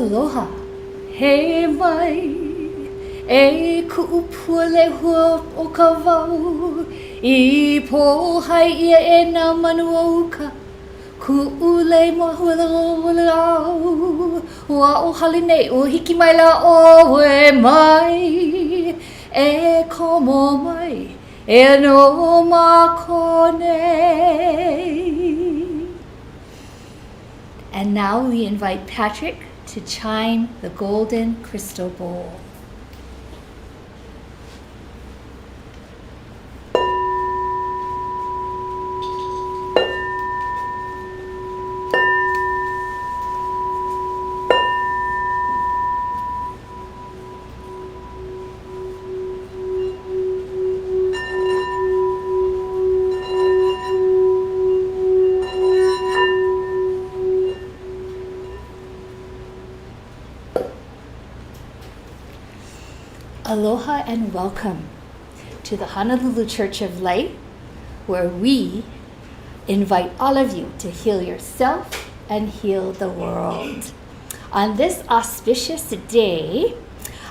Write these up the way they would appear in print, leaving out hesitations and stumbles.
Aloha, he mai, e ku'upua le hua o ka wau, I po hai ia e nā manu auka, ku'ule mahula au, wa o halinei o hiki mai la o e mai, e komo mai, e no makone. And now we invite Patrick to chime the golden crystal bowl. Aloha and welcome to the Honolulu Church of Light, where we invite all of you to heal yourself and heal the world. On this auspicious day,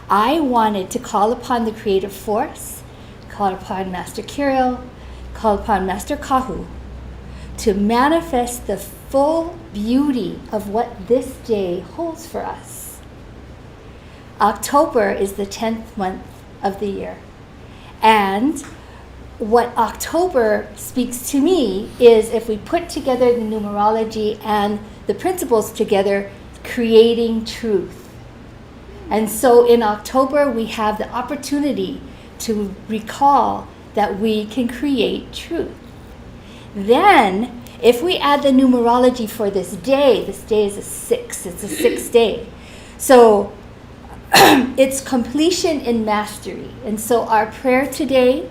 I wanted to call upon the creative force, call upon Master Kirael, call upon Master Kahu to manifest the full beauty of what this day holds for us. October is the 10th month of the year. And what October speaks to me is if we put together the numerology and the principles together, creating truth. And so in October, we have the opportunity to recall that we can create truth. Then, if we add the numerology for this day is a 6, it's a 6th day. So it's completion in mastery. And so our prayer today,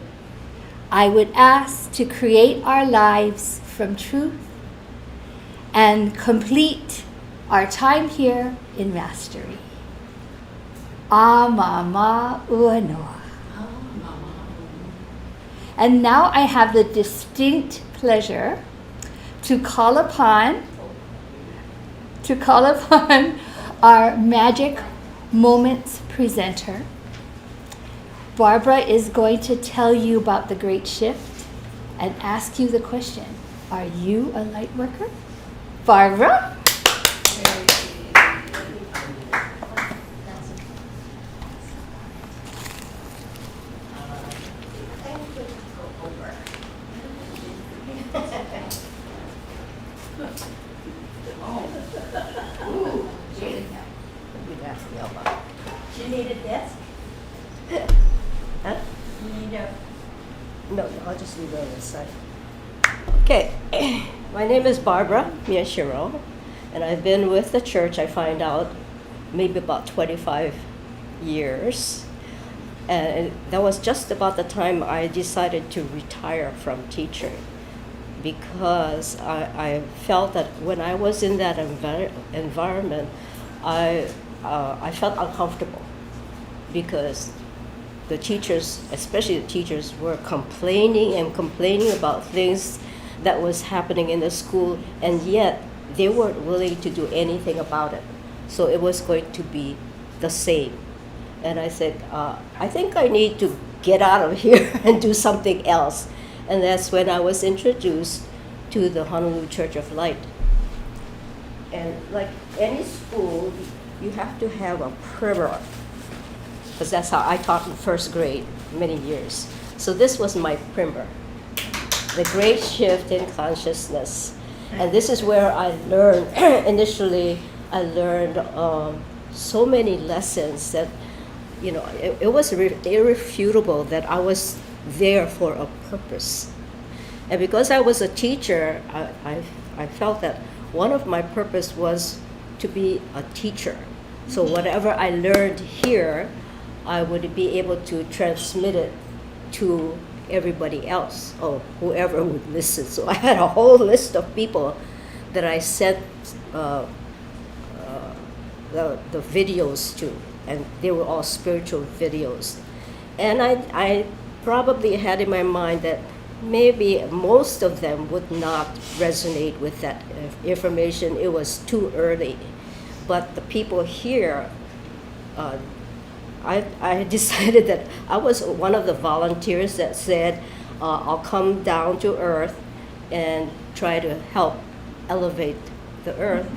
I would ask to create our lives from truth and complete our time here in mastery. Amama Uanoa. And now I have the distinct pleasure to call upon our magic moments presenter. Barbara is going to tell you about the great shift and ask you the question, are you a light worker? Barbara? You need a desk? Huh? You need a... No, I'll just leave it on the side. Okay, my name is Barbara Miyashiro, and I've been with the church, I find out, maybe about 25 years. And that was just about the time I decided to retire from teaching, because I felt that when I was in that environment, I felt uncomfortable, because the teachers, especially the teachers, were complaining about things that was happening in the school, and yet they weren't willing to do anything about it. So it was going to be the same. And I said, I think I need to get out of here and do something else. And that's when I was introduced to the Honolulu Church of Light. And like any school, you have to have a primer, because that's how I taught in first grade many years. So this was my primer, the great shift in consciousness. And this is where I learned, initially I learned so many lessons that, you know, it was irrefutable that I was there for a purpose. And because I was a teacher, I felt that one of my purpose was to be a teacher. So whatever I learned here, I would be able to transmit it to everybody else, or whoever would listen. So I had a whole list of people that I sent the videos to, and they were all spiritual videos. And I probably had in my mind that maybe most of them would not resonate with that information. It was too early. But the people here, I decided that I was one of the volunteers that said, I'll come down to earth and try to help elevate the earth.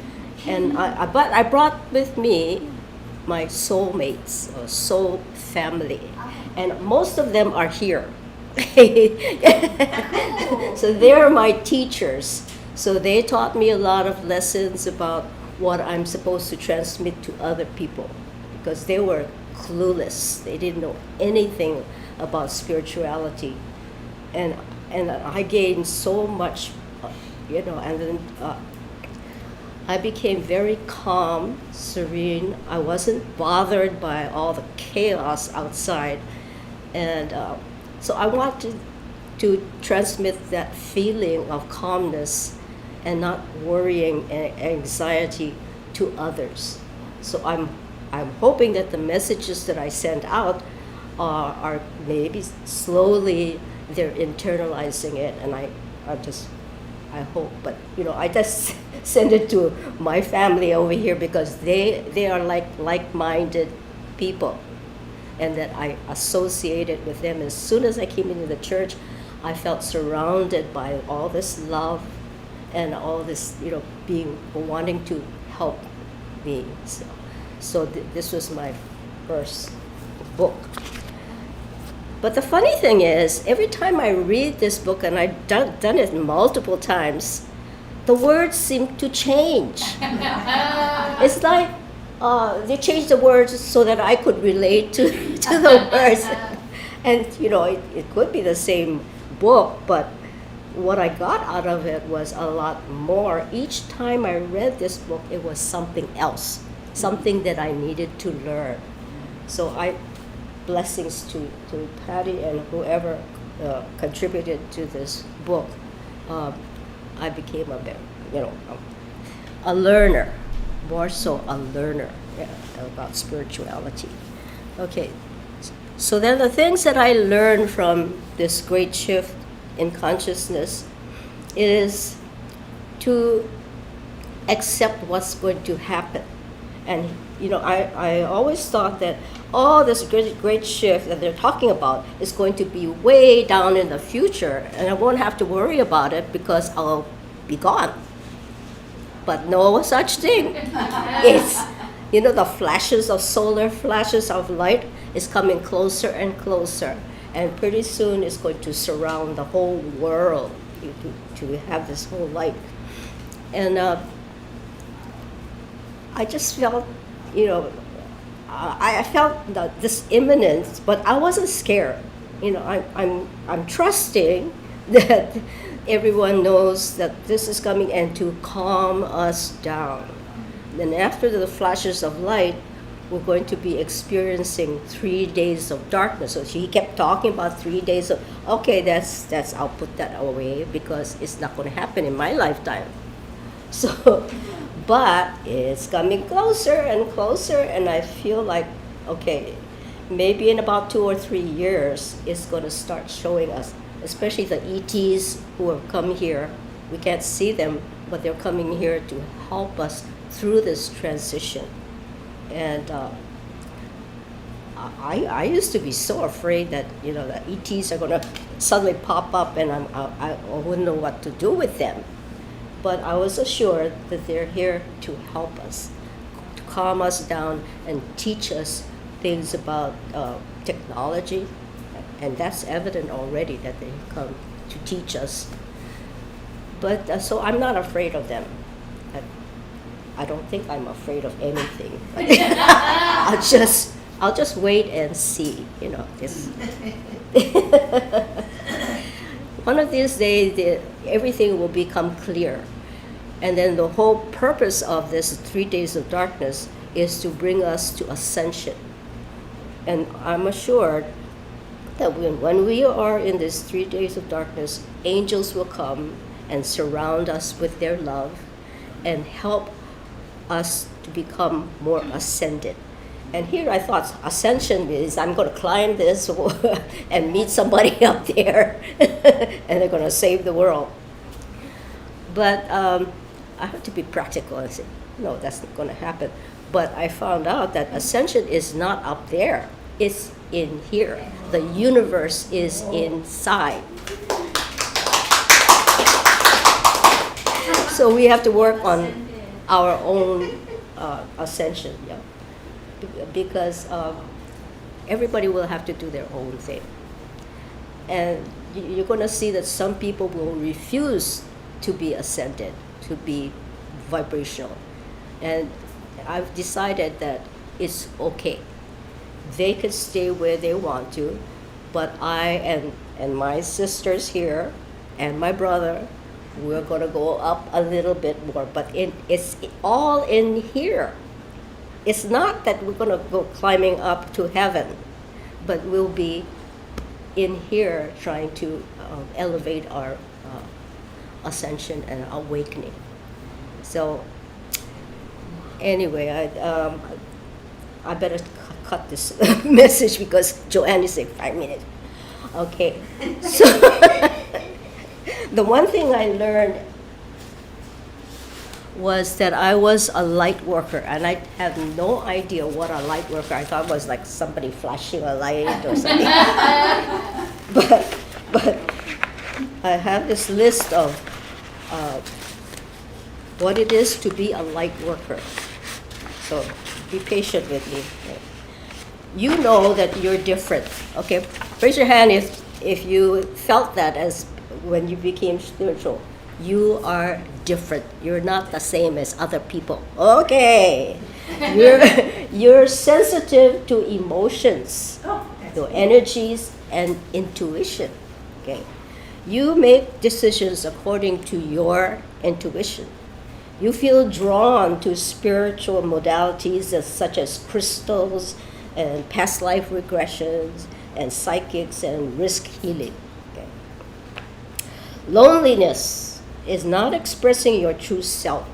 And but I brought with me my soulmates, or soul family, and most of them are here. So they're my teachers. So they taught me a lot of lessons about what I'm supposed to transmit to other people, because they were clueless. They didn't know anything about spirituality, and I gained so much, and then I became very calm, serene. I wasn't bothered by all the chaos outside, and so I wanted to transmit that feeling of calmness and not worrying and anxiety to others. So I'm hoping that the messages that I send out are maybe slowly they're internalizing it, and I hope. But I just send it to my family over here because they are like-minded people, and that I associated with them. As soon as I came into the church, I felt surrounded by all this love and all this, being wanting to help me. So this was my first book. But the funny thing is, every time I read this book, and I've done it multiple times, the words seem to change. It's like they changed the words so that I could relate to the words. And, it could be the same book, but what I got out of it was a lot more. Each time I read this book, it was something else, something that I needed to learn. So blessings to Patty and whoever contributed to this book. I became a learner, more so a learner about spirituality. Okay, so then the things that I learned from this great shift in consciousness is to accept what's going to happen. And I always thought that this great shift that they're talking about is going to be way down in the future, and I won't have to worry about it because I'll be gone. But no such thing. It's the flashes of solar flashes of light is coming closer and closer, and pretty soon it's going to surround the whole world to have this whole light. And I just felt, I felt this imminence, but I wasn't scared. I'm trusting that everyone knows that this is coming and to calm us down. Then after the flashes of light, we're going to be experiencing 3 days of darkness. So he kept talking about 3 days of, okay, that's I'll put that away because it's not going to happen in my lifetime. So, but it's coming closer and closer, and I feel like, okay, maybe in about 2 or 3 years, it's going to start showing us, especially the ETs who have come here. We can't see them, but they're coming here to help us through this transition. And I used to be so afraid that the ETs are going to suddenly pop up, and I wouldn't know what to do with them. But I was assured that they're here to help us, to calm us down and teach us things about technology, and that's evident already that they come to teach us. But so I'm not afraid of them. I don't think I'm afraid of anything. I'll just wait and see. One of these days, everything will become clear. And then the whole purpose of this 3 days of darkness is to bring us to ascension. And I'm assured that when we are in these 3 days of darkness, angels will come and surround us with their love and help us to become more ascended. And here I thought ascension is I'm going to climb this and meet somebody up there and they're going to save the world. But I have to be practical and say, no, that's not going to happen. But I found out that ascension is not up there, it's in here. The universe is inside. So we have to work on our own ascension, yeah. Because everybody will have to do their own thing. And you're going to see that some people will refuse to be ascended, to be vibrational. And I've decided that it's okay. They can stay where they want to, but I and my sisters here and my brother, we're going to go up a little bit more, but it's all in here. It's not that we're going to go climbing up to heaven, but we'll be in here trying to elevate our ascension and awakening. So anyway, I better cut this message because Joanne is saying 5 minutes. Okay, so the one thing I learned was that I was a light worker, and I had no idea what a light worker. I thought it was like somebody flashing a light or something. but I have this list of what it is to be a light worker. So be patient with me. You know that you're different. Okay, raise your hand if you felt that as when you became spiritual. You are different. You're not the same as other people. Okay. You're sensitive to emotions, to energies and intuition. Okay. You make decisions according to your intuition. You feel drawn to spiritual modalities such as crystals and past life regressions and psychics and risk healing. Okay. Loneliness is not expressing your true self,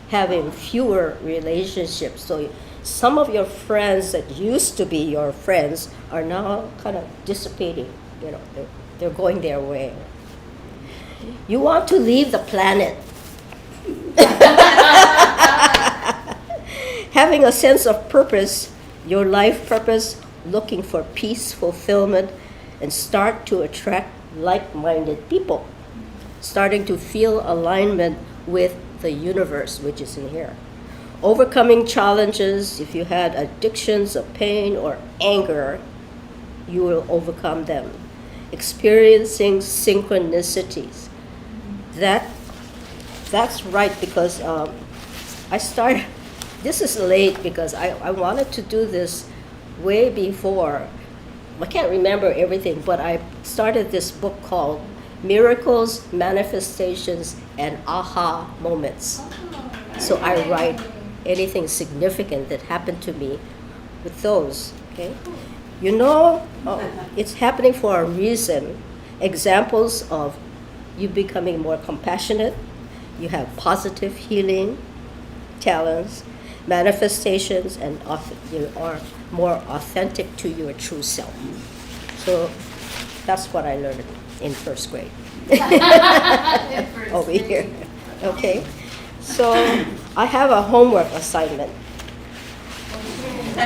having fewer relationships. So some of your friends that used to be your friends are now kind of dissipating. You know, they're going their way. You want to leave the planet. Having a sense of purpose, your life purpose, looking for peace, fulfillment, and start to attract like-minded people. Starting to feel alignment with the universe, which is in here. Overcoming challenges. If you had addictions of pain or anger, you will overcome them. Experiencing synchronicities. That's right, because I started, this is late because I wanted to do this way before. I can't remember everything, but I started this book called Miracles, Manifestations, and Aha Moments. So I write anything significant that happened to me with those, okay? You know, it's happening for a reason. Examples of you becoming more compassionate, you have positive healing talents, manifestations, and you are more authentic to your true self. So that's what I learned in first grade. Over here. Okay. So I have a homework assignment.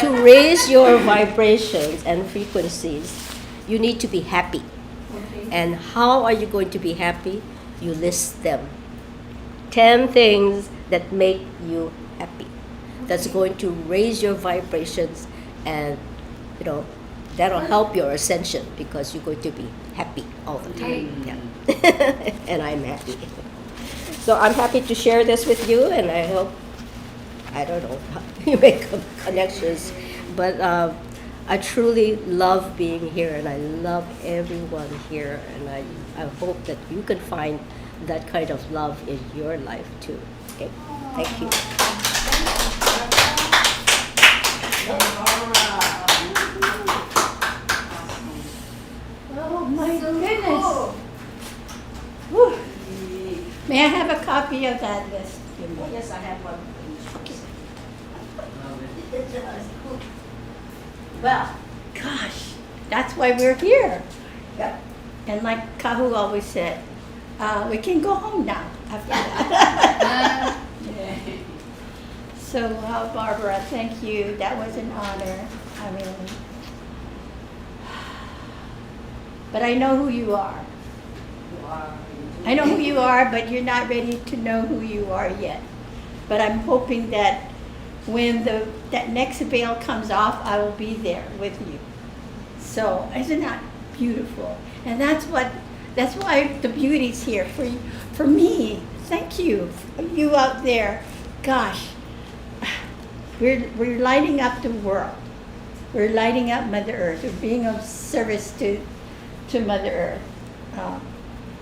To raise your vibrations and frequencies, you need to be happy. And how are you going to be happy? You list them. 10 things that make you happy. That's going to raise your vibrations, and you know, that'll help your ascension because you're going to be happy all the time. Yeah. And I'm happy. So I'm happy to share this with you, and I hope, I don't know, you make connections, but I truly love being here, and I love everyone here, and I hope that you can find that kind of love in your life too. Okay, thank you. Oh my goodness. Whew. May I have a copy of that list? Yes, I have one. Well, gosh, that's why we're here. Yep. And like Kahu always said, we can go home now after that. So, Barbara, thank you. That was an honor. I mean, but I know who you are. I know who you are, but you're not ready to know who you are yet. But I'm hoping that when that next veil comes off, I will be there with you. So, isn't that beautiful? And that's why the beauty's here for me. Thank you, you out there. Gosh, we're lighting up the world. We're lighting up Mother Earth. We're being of service to Mother Earth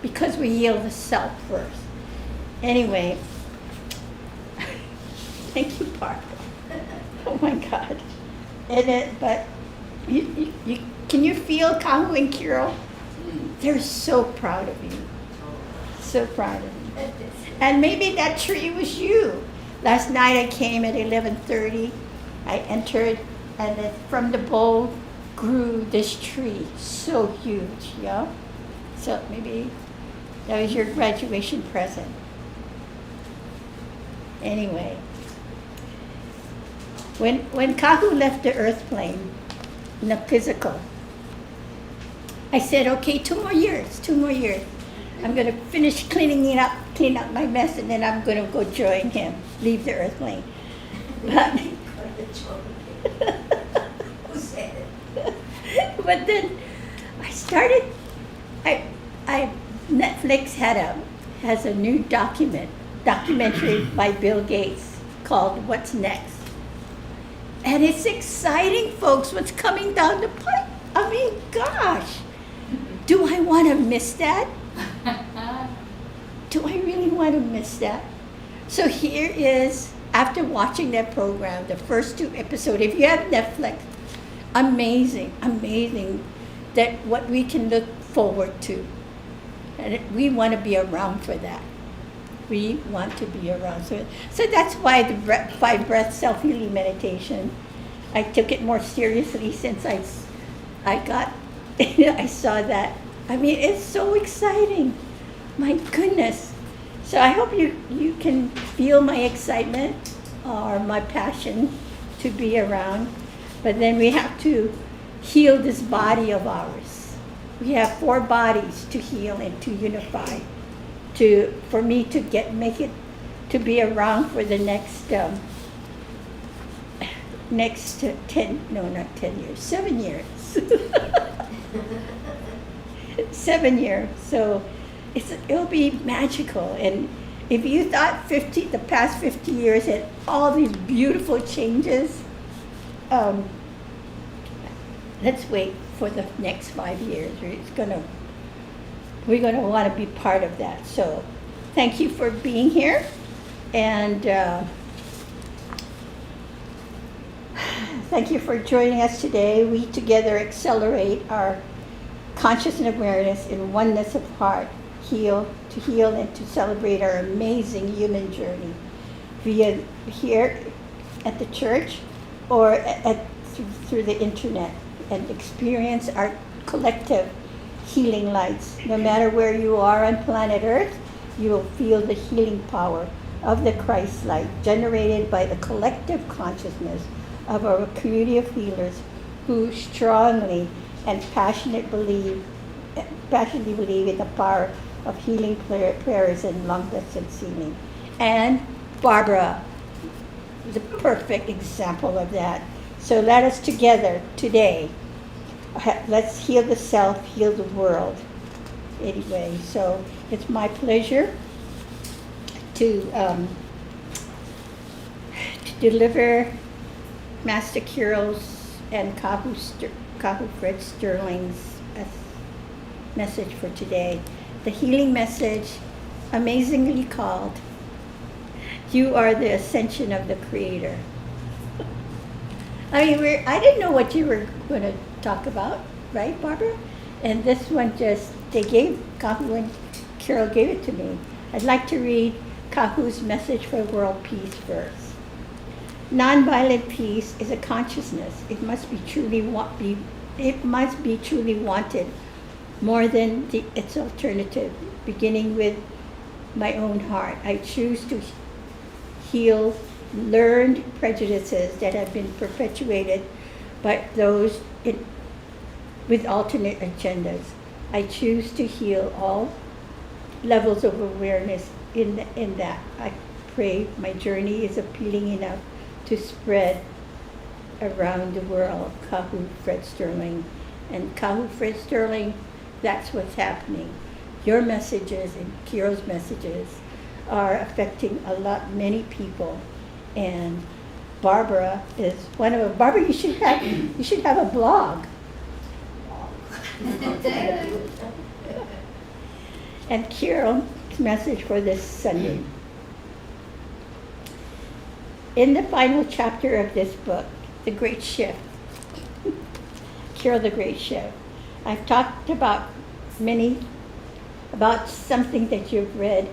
because we yield the self first. Anyway, thank you, Barbara. Oh my God. But can you feel Kahu and Kirael? They're so proud of you. So proud of you. And maybe that tree was you. Last night I came at 11:30. I entered, and then from the bowl grew this tree, so huge, yeah? So maybe that was your graduation present. Anyway, when Kahu left the earth plane in the physical, I said, okay, 2 more years. I'm going to finish clean up my mess, and then I'm going to go join him, leave the earth plane. But then Netflix has a new documentary by Bill Gates called What's Next. And it's exciting, folks, what's coming down the pipe. I mean, gosh, do I want to miss that? Do I really want to miss that? So here is, after watching that program, the first 2 episodes, if you have Netflix, amazing that what we can look forward to. And we want to be around for that. We want to be around. So that's why the 5-breath self-healing meditation, I took it more seriously since I saw that. I mean, it's so exciting. My goodness. So I hope you can feel my excitement or my passion to be around. But then we have to heal this body of ours. We have 4 bodies to heal and to unify. For me to make it to be around for the next 7 years. 7 years. So it'll be magical. And if you thought the past 50 years had all these beautiful changes, let's wait for the next 5 years. We're gonna want to be part of that. So thank you for being here, and thank you for joining us today. We together accelerate our conscious awareness in oneness of heart, heal and to celebrate our amazing human journey via here at the church or through the internet, and experience our collective healing lights. No matter where you are on planet Earth, you will feel the healing power of the Christ light generated by the collective consciousness of our community of healers who strongly and passionately believe in the power of healing prayers and long distance healing. And Barbara, the perfect example of that. So let us together today, let's heal the self, heal the world. Anyway, so it's my pleasure to deliver Master Kirael's and Kahu Fred Sterling's message for today. The healing message, amazingly called, "You are the Ascension of the Creator." I mean, I didn't know what you were going to talk about, right, Barbara? And this one Kahu and Kirael gave it to me. I'd like to read Kahu's message for world peace first. Nonviolent peace is a consciousness. It must be truly wanted more than its alternative. Beginning with my own heart, I choose to heal learned prejudices that have been perpetuated by those with alternate agendas. I choose to heal all levels of awareness in that. I pray my journey is appealing enough to spread around the world. Kahu Fred Sterling. And Kahu Fred Sterling, that's what's happening. Your messages and Kirael's messages are affecting many people. And Barbara is one of them. Barbara, you should have a blog. And Kirael's message for this Sunday. In the final chapter of this book, The Great Shift, Kirael, The Great Shift, I've talked about something that you've read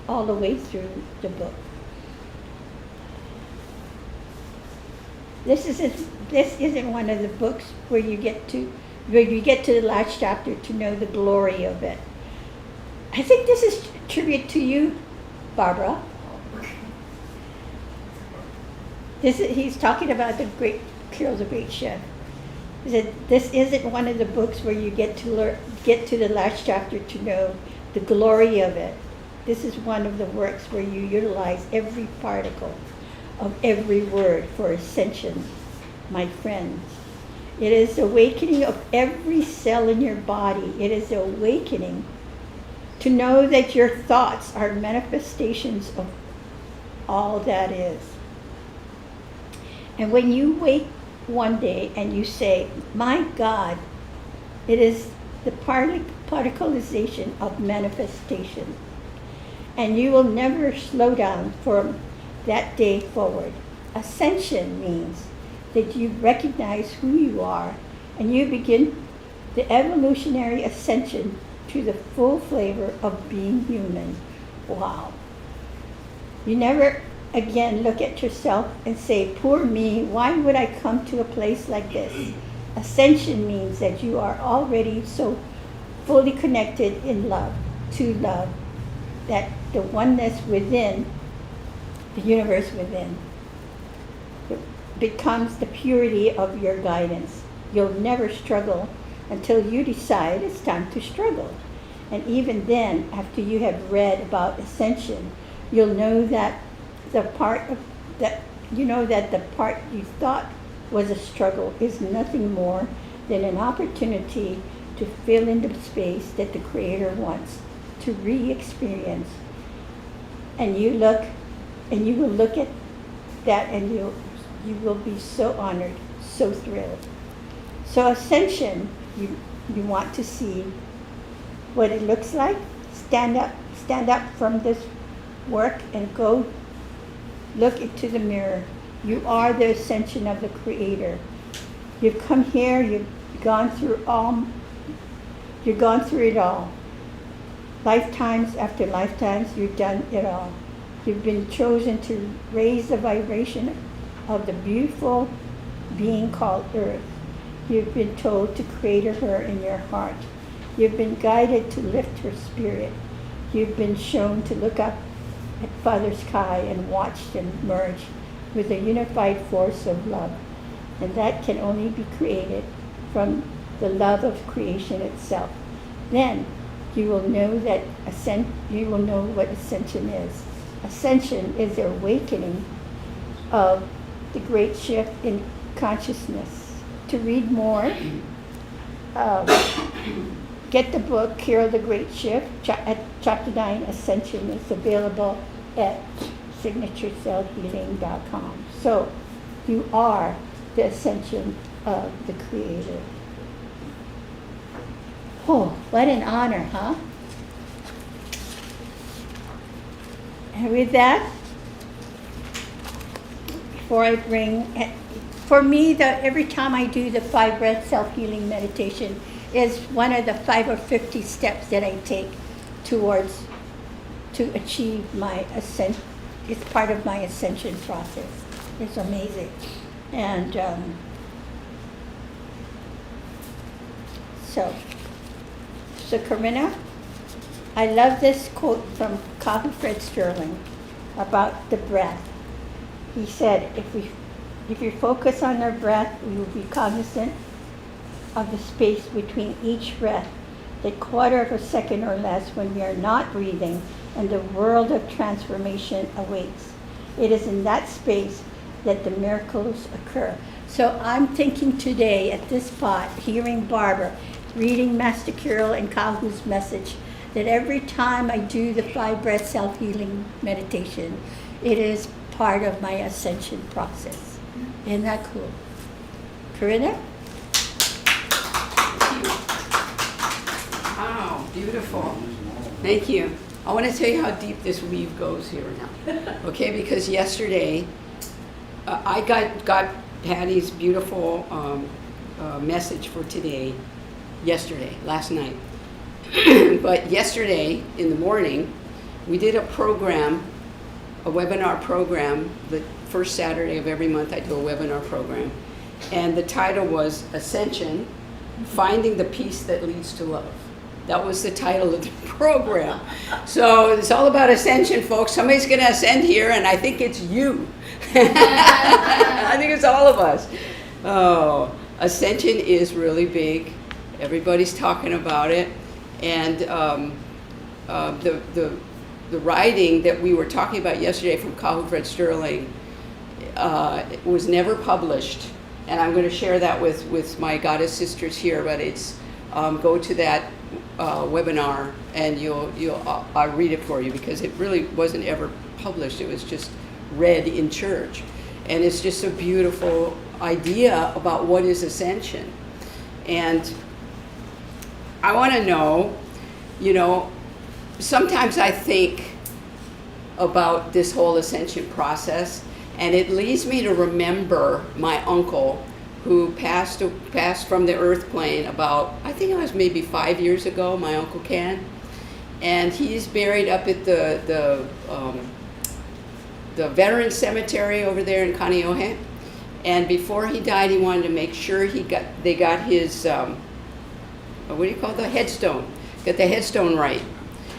all the way through the book. This isn't one of the books where you get to the last chapter to know the glory of it. I think this is a tribute to you, Barbara. He's talking about Kirael, the Great Shift. He said, this isn't one of the books where you get to the last chapter to know the glory of it. This is one of the works where you utilize every particle of every word for ascension, my friends. It is the awakening of every cell in your body. It is the awakening to know that your thoughts are manifestations of all that is. And when you wake one day and you say, my God, it is the particle-zation of manifestation. And you will never slow down from that day forward. Ascension means that you recognize who you are and you begin the evolutionary ascension to the full flavor of being human. Wow. You never again look at yourself and say, poor me, why would I come to a place like this? Ascension means that you are already so fully connected in love, to love, that the oneness within, the universe within, becomes the purity of your guidance. You'll never struggle until you decide it's time to struggle. And even then, after you have read about ascension, you'll know that the part you thought was a struggle is nothing more than an opportunity to fill in the space that the Creator wants to re-experience. And you will look at that and you will be so honored, so thrilled. So ascension, you want to see what it looks like. Stand up from this work and go look into the mirror. You are the ascension of the Creator. You've come here, you've gone through it all. Lifetimes after lifetimes, you've done it all. You've been chosen to raise the vibration of the beautiful being called Earth. You've been told to cradle her in your heart. You've been guided to lift her spirit. You've been shown to look up at Father Sky and watch them merge with a unified force of love. And that can only be created from the love of creation itself. Then you will know what ascension is. Ascension is the awakening of the great shift in consciousness. To read more, get the book, Kirael, The Great Shift, at Chapter 9, Ascension. It's available at signaturecellhealing.com. So you are the ascension of the Creator. Oh, what an honor, huh? And with that, for me, every time I do the 5 breath self-healing meditation is one of the 5 or 50 steps that I take to achieve my ascension. It's part of my ascension process. It's amazing. And so Corinna, I love this quote from Kahu Fred Sterling about the breath. he said, if we focus on our breath, we will be cognizant of the space between each breath, the quarter of a second or less when we are not breathing, and the world of transformation awaits. It is in that space that the miracles occur. So I'm thinking today at this spot, hearing Barbara, reading Master Kirael and Kahu's message, that every time I do the 5 breath self-healing meditation, it is part of my ascension process. Isn't that cool? Corinna? Wow, beautiful. Thank you. I want to tell you how deep this weave goes here now. Okay, because yesterday I got Patty's beautiful message for today, last night. But yesterday in the morning, we did a webinar program. The first Saturday of every month I do a webinar program. And the title was Ascension, Finding the Peace That Leads to Love. That was the title of the program. So it's all about ascension, folks. Somebody's going to ascend here, and I think it's you. I think it's all of us. Oh, ascension is really big. Everybody's talking about it. And the writing that we were talking about yesterday from Kahu Fred Sterling was never published. And I'm going to share that with my goddess sisters here, but it's go to that webinar and I'll read it for you, because it really wasn't ever published. It was just read in church. And it's just a beautiful idea about what is ascension. And I want to know, sometimes I think about this whole ascension process, and it leads me to remember my uncle who passed from the earth plane about, I think it was maybe 5 years ago, my Uncle Ken. And he's buried up at the Veterans Cemetery over there in Kaneohe. And before he died, he wanted to make sure they got his, what do you call the headstone? Got the headstone right.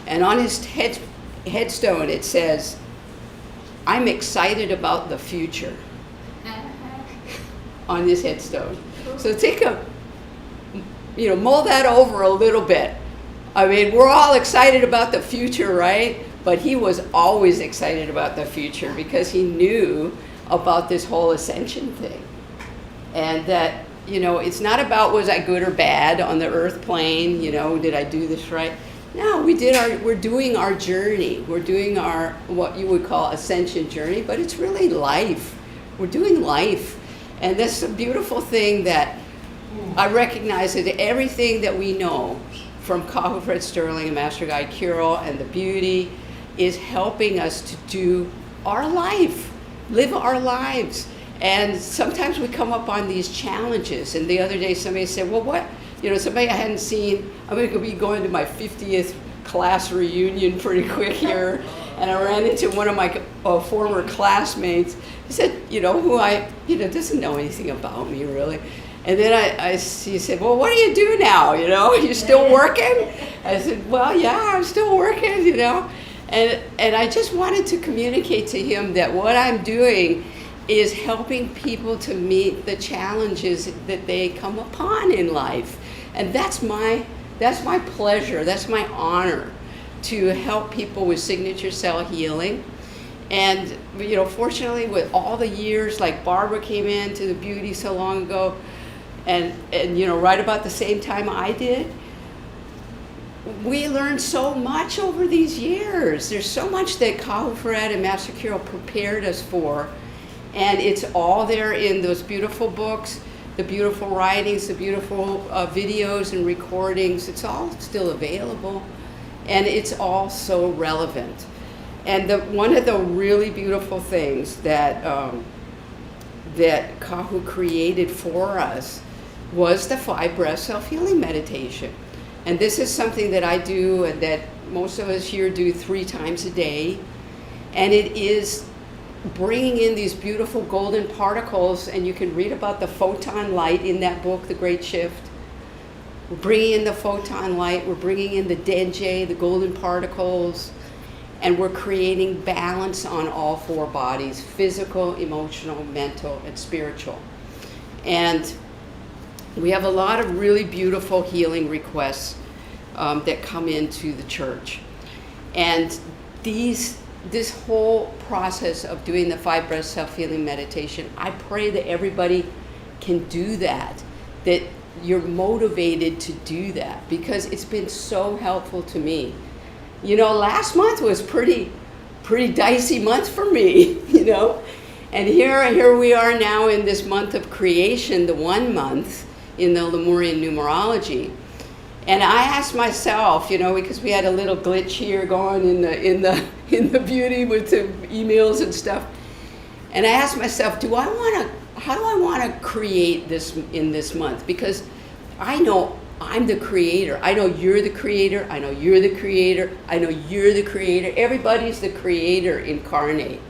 And on his headstone it says, "I'm excited about the future." On this headstone. So take mull that over a little bit. I mean, we're all excited about the future, right? But he was always excited about the future because he knew about this whole ascension thing. And that, it's not about was I good or bad on the earth plane, did I do this right? No, we're doing our journey. We're doing our, what you would call ascension journey, but it's really life. We're doing life. And that's a beautiful thing that I recognize that everything that we know from Kahu Fred Sterling and Master Guide Kirael and the beauty is helping us to do our life, live our lives. And sometimes we come up on these challenges. And the other day somebody said, well, what? Somebody I hadn't seen, I'm going to be going to my 50th class reunion pretty quick here. And I ran into one of my former classmates. He said, who doesn't know anything about me really. And then he said, well, what do you do now? You still working? I said, well, yeah, I'm still working, And I just wanted to communicate to him that what I'm doing is helping people to meet the challenges that they come upon in life. And that's my pleasure, that's my honor, to help people with signature cell healing. And fortunately, with all the years, like Barbara came into the beauty so long ago, and right about the same time I did, we learned so much over these years. There's so much that Kahu Fred and Master Kirael prepared us for, and it's all there in those beautiful books, the beautiful writings, the beautiful videos and recordings. It's all still available, and it's all so relevant. And one of the really beautiful things that Kahu created for us was the 5 breath self-healing meditation. And this is something that I do and that most of us here do 3 times a day. And it is bringing in these beautiful golden particles, and you can read about the photon light in that book, The Great Shift. We're bringing in the photon light, we're bringing in the denje, the golden particles, And we're creating balance on all four bodies: physical, emotional, mental, and spiritual. And we have a lot of really beautiful healing requests that come into the church. And this whole process of doing the 5 breath self-healing meditation, I pray that everybody can do that you're motivated to do that, because it's been so helpful to me. You know, last month was pretty dicey month for me, you know. And here we are now in this month of creation, the 1 month in the Lemurian numerology. And I asked myself, you know, because we had a little glitch here going in the beauty with the emails and stuff. And I asked myself, how do I want to create this in this month? Because I know I'm the creator. I know you're the creator. I know you're the creator. I know you're the creator. Everybody's the creator incarnate.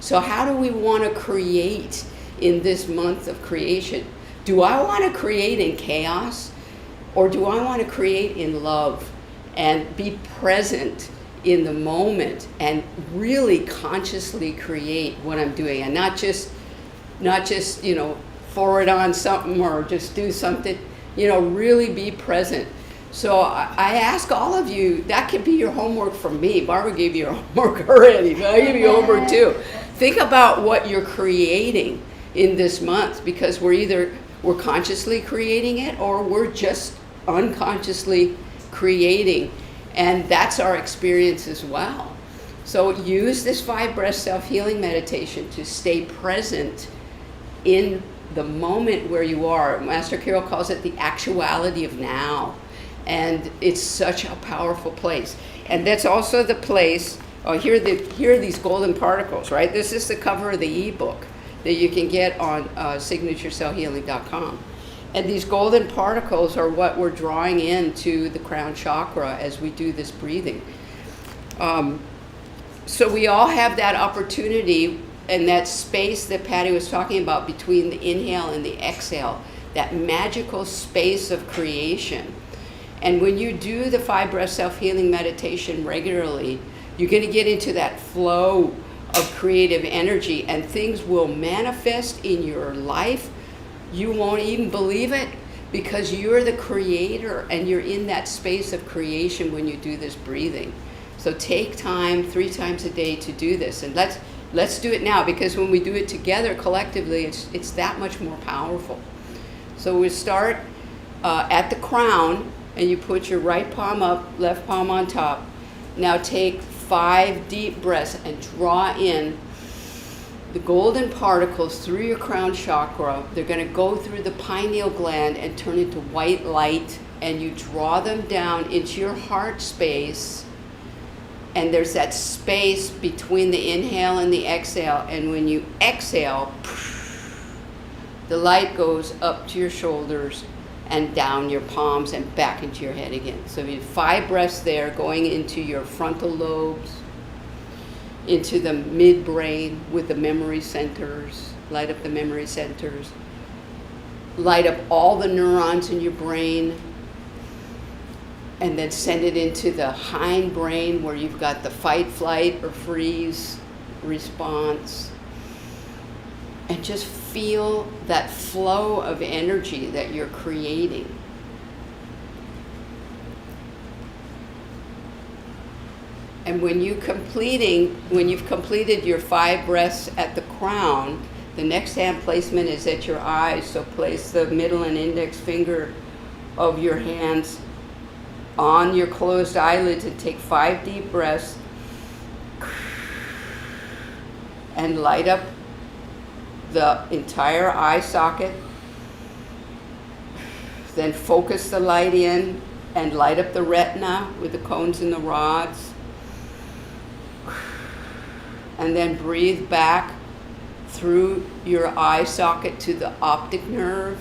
So how do we want to create in this month of creation? Do I want to create in chaos? Or do I want to create in love and be present in the moment and really consciously create what I'm doing, and not just, you know, forward on something or just do something, you know, really be present. So I ask all of you, that could be your homework from me. Barbara gave you your homework already, but I give you homework too. Think about what you're creating in this month, because we're consciously creating it, or we're just unconsciously creating, and that's our experience as well. So use this 5 breath self-healing meditation to stay present in the moment where you are. Master Kirael calls it the actuality of now, and it's such a powerful place. And that's also the place. Here are these golden particles, right? This is the cover of the ebook that you can get on signaturecellhealing.com. And these golden particles are what we're drawing into the crown chakra as we do this breathing. So we all have that opportunity, and that space that Patty was talking about between the inhale and the exhale, that magical space of creation. And when you do the 5 breath self-healing meditation regularly, you're going to get into that flow of creative energy, and things will manifest in your life. You won't even believe it, because you're the creator and you're in that space of creation when you do this breathing. So take time 3 times a day to do this, and let's do it now, because when we do it together collectively, it's that much more powerful. So we start at the crown, and you put your right palm up, left palm on top. Now take 5 deep breaths and draw in the golden particles through your crown chakra. They're going to go through the pineal gland and turn into white light, and you draw them down into your heart space. And there's that space between the inhale and the exhale, and when you exhale, the light goes up to your shoulders and down your palms and back into your head again. So you have 5 breaths there, going into your frontal lobes, into the midbrain with the memory centers. Light up the memory centers. Light up all the neurons in your brain, and then send it into the hindbrain where you've got the fight, flight, or freeze response. And just feel that flow of energy that you're creating. And when you've completed your 5 breaths at the crown, the next hand placement is at your eyes. So place the middle and index finger of your hands on your closed eyelids and take 5 deep breaths and light up the entire eye socket. Then focus the light in and light up the retina with the cones and the rods. And then breathe back through your eye socket to the optic nerve.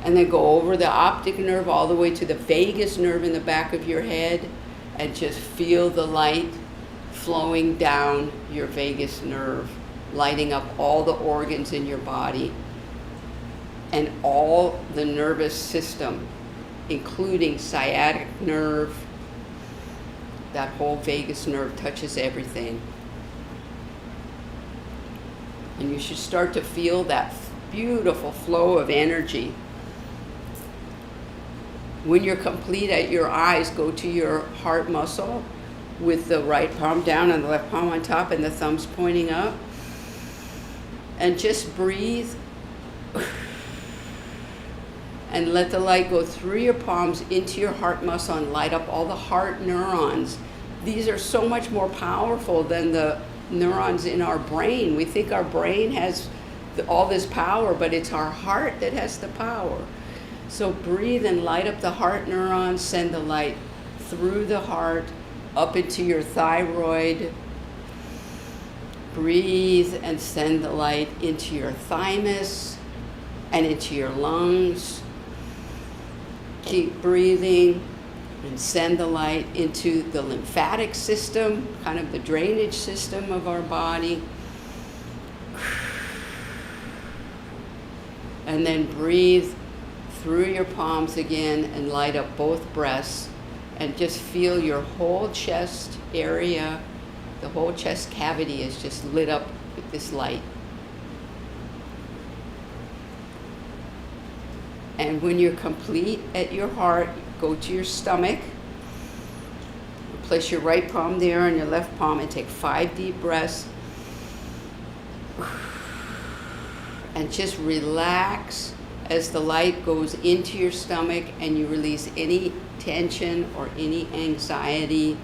And then go over the optic nerve all the way to the vagus nerve in the back of your head, and just feel the light flowing down your vagus nerve, lighting up all the organs in your body and all the nervous system, including sciatic nerve, that whole vagus nerve touches everything. And you should start to feel that beautiful flow of energy. When you're complete at your eyes, go to your heart muscle with the right palm down and the left palm on top and the thumbs pointing up. And just breathe. And let the light go through your palms into your heart muscle and light up all the heart neurons. These are so much more powerful than the neurons in our brain. We think our brain has all this power, but it's our heart that has the power. So breathe and light up the heart neurons, send the light through the heart, up into your thyroid. Breathe and send the light into your thymus and into your lungs. Keep breathing and send the light into the lymphatic system, kind of the drainage system of our body. And then breathe through your palms again and light up both breasts and just feel your whole chest area, the whole chest cavity is just lit up with this light. And when you're complete at your heart, go to your stomach. Place your right palm there on your left palm and take 5 deep breaths. And just relax as the light goes into your stomach and you release any tension or any anxiety.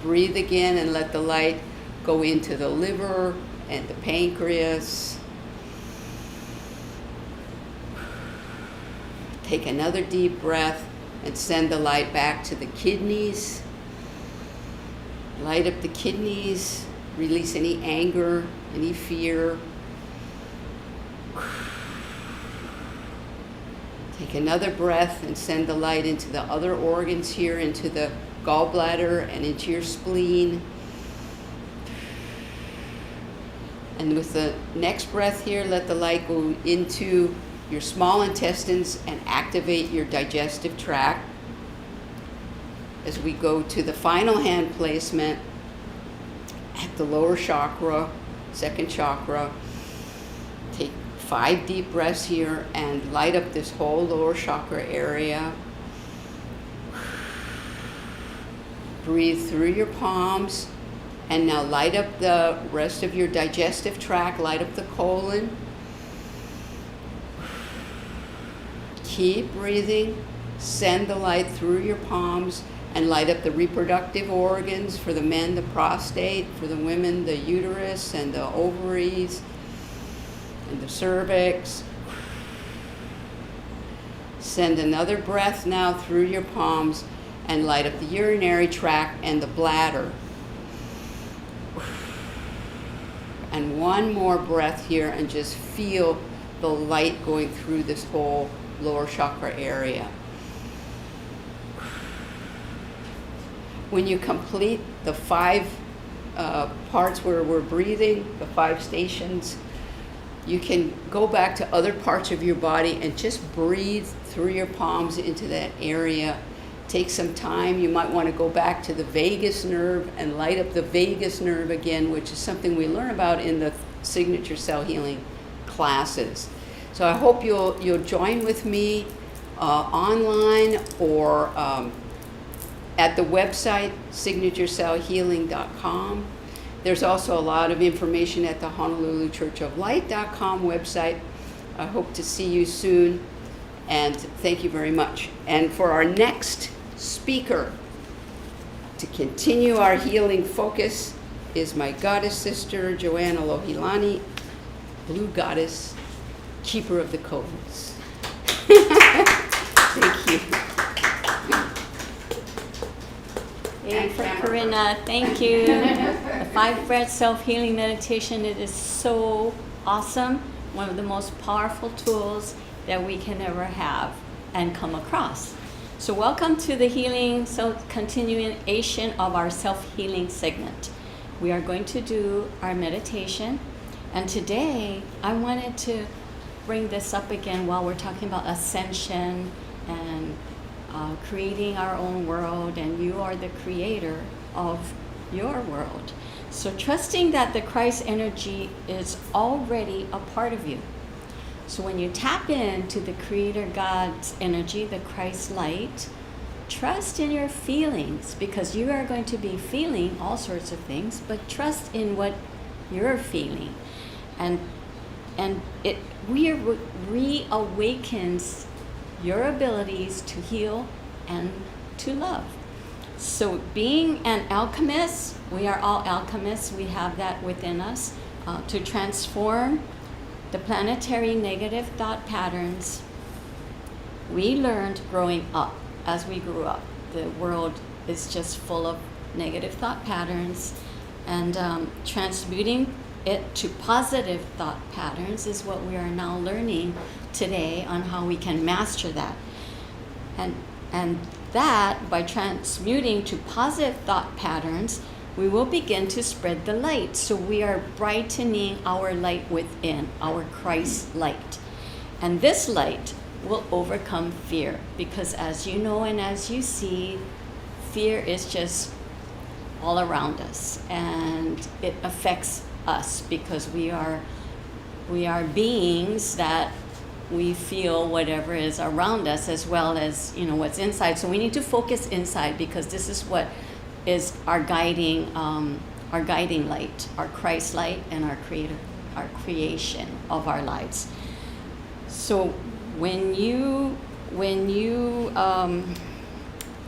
Breathe again and let the light go into the liver and the pancreas. Take another deep breath and send the light back to the kidneys. Light up the kidneys, release any anger, any fear. Take another breath and send the light into the other organs here, into the gallbladder and into your spleen. And with the next breath here, let the light go into your small intestines and activate your digestive tract. As we go to the final hand placement at the lower chakra, second chakra, take 5 deep breaths here and light up this whole lower chakra area. Breathe through your palms and now light up the rest of your digestive tract, light up the colon. Keep breathing, send the light through your palms and light up the reproductive organs. For the men, the prostate; for the women, the uterus and the ovaries and the cervix. Send another breath now through your palms and light up the urinary tract and the bladder. And one more breath here and just feel the light going through this whole lower chakra area. When you complete the 5 parts where we're breathing, the 5 stations, you can go back to other parts of your body and just breathe through your palms into that area. Take some time. You might want to go back to the vagus nerve and light up the vagus nerve again, which is something we learn about in the signature cell healing classes. So I hope you'll join with me online or at the website signaturecellhealing.com. There's also a lot of information at the Honolulu Church of Light.com website. I hope to see you soon, and thank you very much. And for our next speaker, to continue our healing focus, is my goddess sister, Joanna Lohilani, Blue Goddess, Keeper of the Codes. Thank you. Hey, Corinna, thank you. The 5 breath self-healing meditation, it is so awesome. One of the most powerful tools that we can ever have and come across. So welcome to the healing, continuation of our self-healing segment. We are going to do our meditation. And today, I wanted to bring this up again while we're talking about ascension and creating our own world, and you are the creator of your world. So trusting that the Christ energy is already a part of you. So when you tap into the Creator God's energy, the Christ light, trust in your feelings, because you are going to be feeling all sorts of things, but trust in what you're feeling. And it reawakens your abilities to heal and to love. So being an alchemist, we are all alchemists, we have that within us, to transform the planetary negative thought patterns we learned growing up. As we grew up, the world is just full of negative thought patterns, and transmuting it to positive thought patterns is what we are now learning today on how we can master that. And that, by transmuting to positive thought patterns, we will begin to spread the light. So we are brightening our light within, our Christ light. And this light will overcome fear, because as you know and as you see, fear is just all around us, and it affects us because we are beings that we feel whatever is around us as well as what's inside. So we need to focus inside, because this is what is our guiding light, our Christ light, and our creator, our creation of our lives. So when you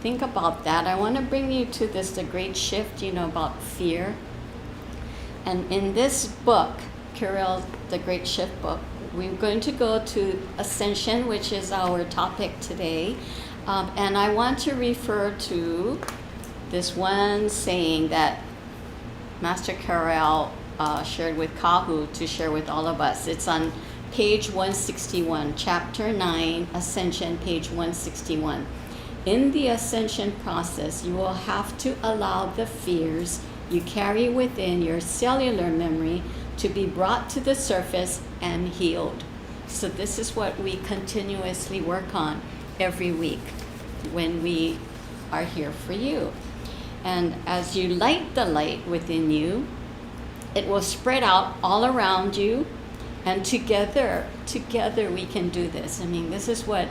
think about that, I want to bring you to the great shift, about fear. And in this book, Kirael, the Great Shift book, we're going to go to Ascension, which is our topic today. And I want to refer to this one saying that Master Kirael shared with Kahu to share with all of us. It's on page 161, chapter 9, Ascension, page 161. In the ascension process, you will have to allow the fears you carry within your cellular memory to be brought to the surface and healed. So this is what we continuously work on every week when we are here for you. And as you light the light within you, it will spread out all around you, and together we can do this. I mean, this is what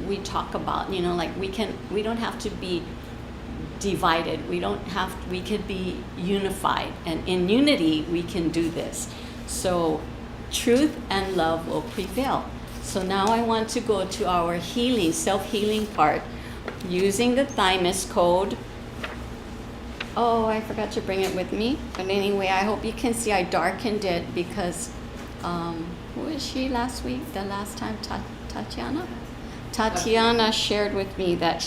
we talk about, like we don't have to be divided. We could be unified, and in unity we can do this. So truth and love will prevail. So now I want to go to our healing, self-healing part, using the thymus code. Oh, I forgot to bring it with me. But anyway, I hope you can see I darkened it because, who was she last week? The last time, Tatiana? Tatiana shared with me that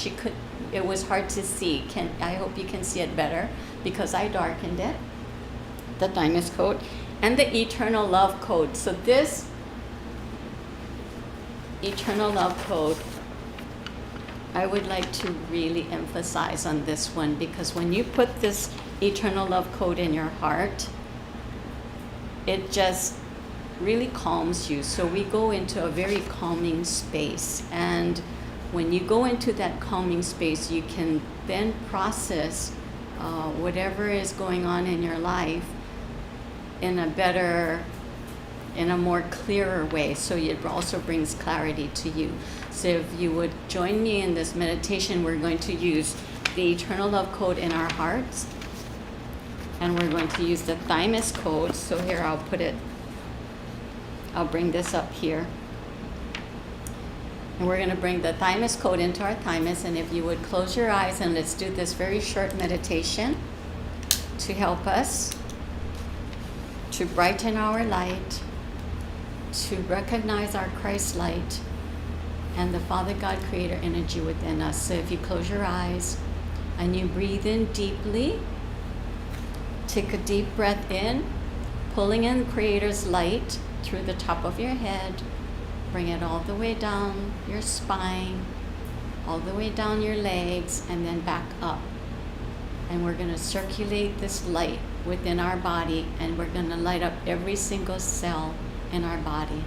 it was hard to see. I hope you can see it better because I darkened it. The thymus code and the eternal love code. So this eternal love code, I would like to really emphasize on this one, because when you put this eternal love code in your heart, it just really calms you. So we go into a very calming space, and when you go into that calming space, you can then process whatever is going on in your life in a more clearer way. So it also brings clarity to you. So if you would join me in this meditation, we're going to use the eternal love code in our hearts, and we're going to use the thymus code. So here I'll bring this up here. And we're going to bring the thymus code into our thymus. And if you would close your eyes, and let's do this very short meditation to help us to brighten our light, to recognize our Christ light and the Father God Creator energy within us. So if you close your eyes and you breathe in deeply, take a deep breath in, pulling in Creator's light through the top of your head. Bring it all the way down your spine, all the way down your legs, and then back up. And we're going to circulate this light within our body, and we're going to light up every single cell in our body.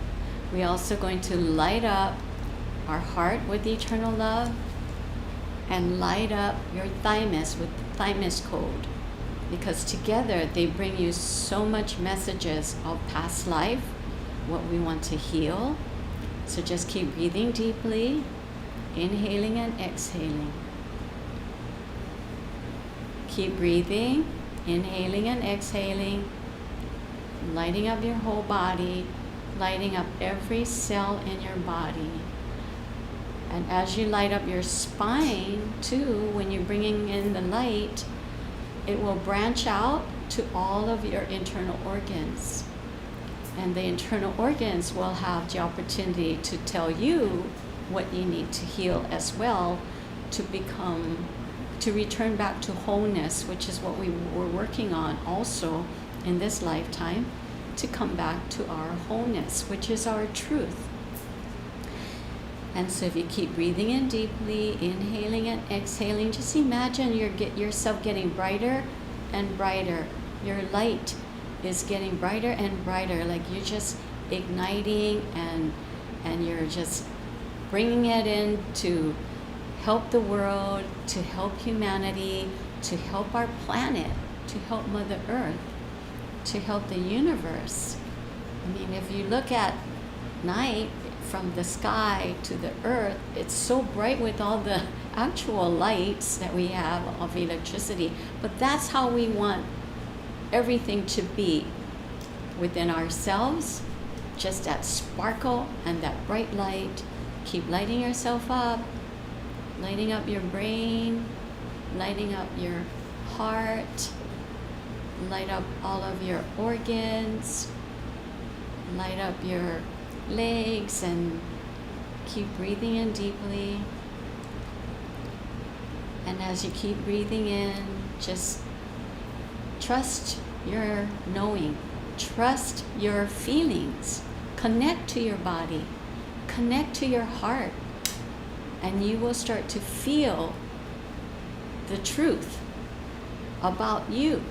We're also going to light up our heart with eternal love, and light up your thymus with the thymus code, because together they bring you so much messages of past life, what we want to heal. So just keep breathing deeply, inhaling and exhaling. Keep breathing, inhaling and exhaling, lighting up your whole body, lighting up every cell in your body. And as you light up your spine too, when you're bringing in the light, it will branch out to all of your internal organs. And the internal organs will have the opportunity to tell you what you need to heal as well, to return back to wholeness, which is what we were working on also in this lifetime, to come back to our wholeness, which is our truth. And so if you keep breathing in deeply, inhaling and exhaling, just imagine yourself getting brighter and brighter. Your light is getting brighter and brighter, like you're just igniting and you're just bringing it in to help the world, to help humanity, to help our planet, to help Mother Earth, to help the universe. I mean, if you look at night from the sky to the earth, it's so bright with all the actual lights that we have of electricity, but that's how we want everything to be within ourselves, just that sparkle and that bright light. Keep lighting yourself up, lighting up your brain, lighting up your heart, light up all of your organs, light up your legs, and keep breathing in deeply. And as you keep breathing in, just trust your knowing, trust your feelings, connect to your body, connect to your heart, and you will start to feel the truth about you.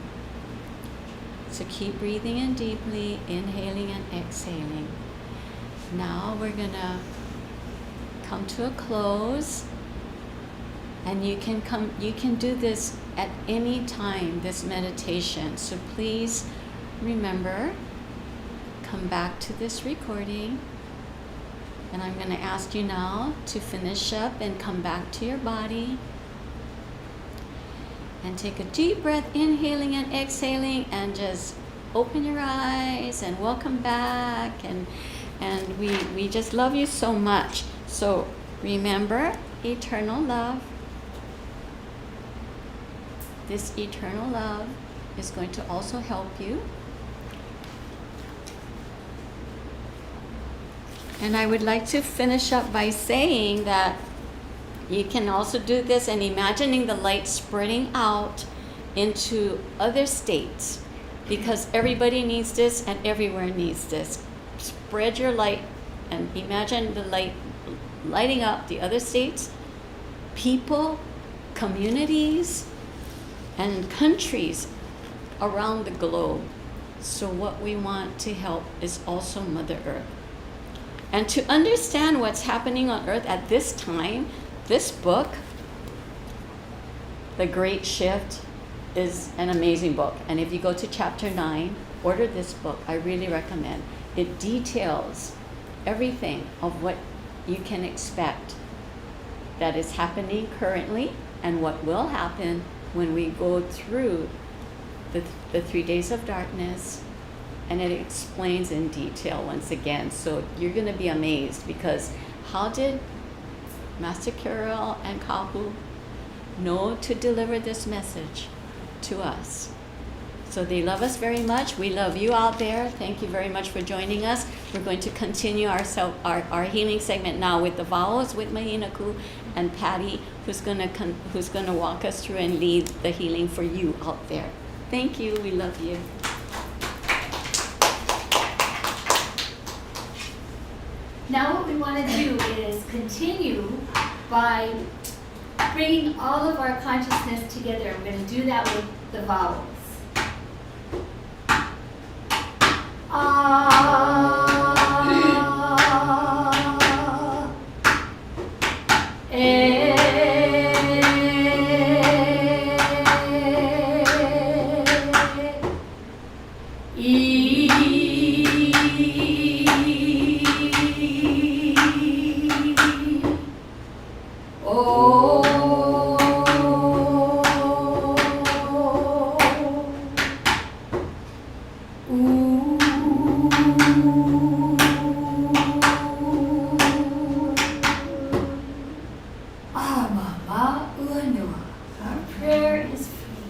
So keep breathing in deeply, inhaling and exhaling. Now we're gonna come to a close, and you can do this at any time, this meditation. So please remember, come back to this recording, and I'm gonna ask you now to finish up and come back to your body. And take a deep breath, inhaling and exhaling, and just open your eyes and welcome back. And we just love you so much. So remember, eternal love. This eternal love is going to also help you. And I would like to finish up by saying that you can also do this and imagining the light spreading out into other states, because everybody needs this and everywhere needs this. Spread your light and imagine the light lighting up the other states, people, communities, and countries around the globe. So what we want to help is also Mother Earth. And to understand what's happening on Earth at this time, this book, The Great Shift, is an amazing book. And if you go to chapter 9, order this book. I really recommend. It details everything of what you can expect that is happening currently and what will happen when we go through the 3 days of darkness. And it explains in detail once again. So you're going to be amazed, because how did Master Kirael and Kahu know to deliver this message to us? So they love us very much. We love you out there. Thank you very much for joining us. We're going to continue our healing segment now with the vowels with Mahinaku and Patty, who's gonna walk us through and lead the healing for you out there. Thank you. We love you. Now what we want to do is continue by bringing all of our consciousness together. We're going to do that with the vowels. Ah, Our prayer is free.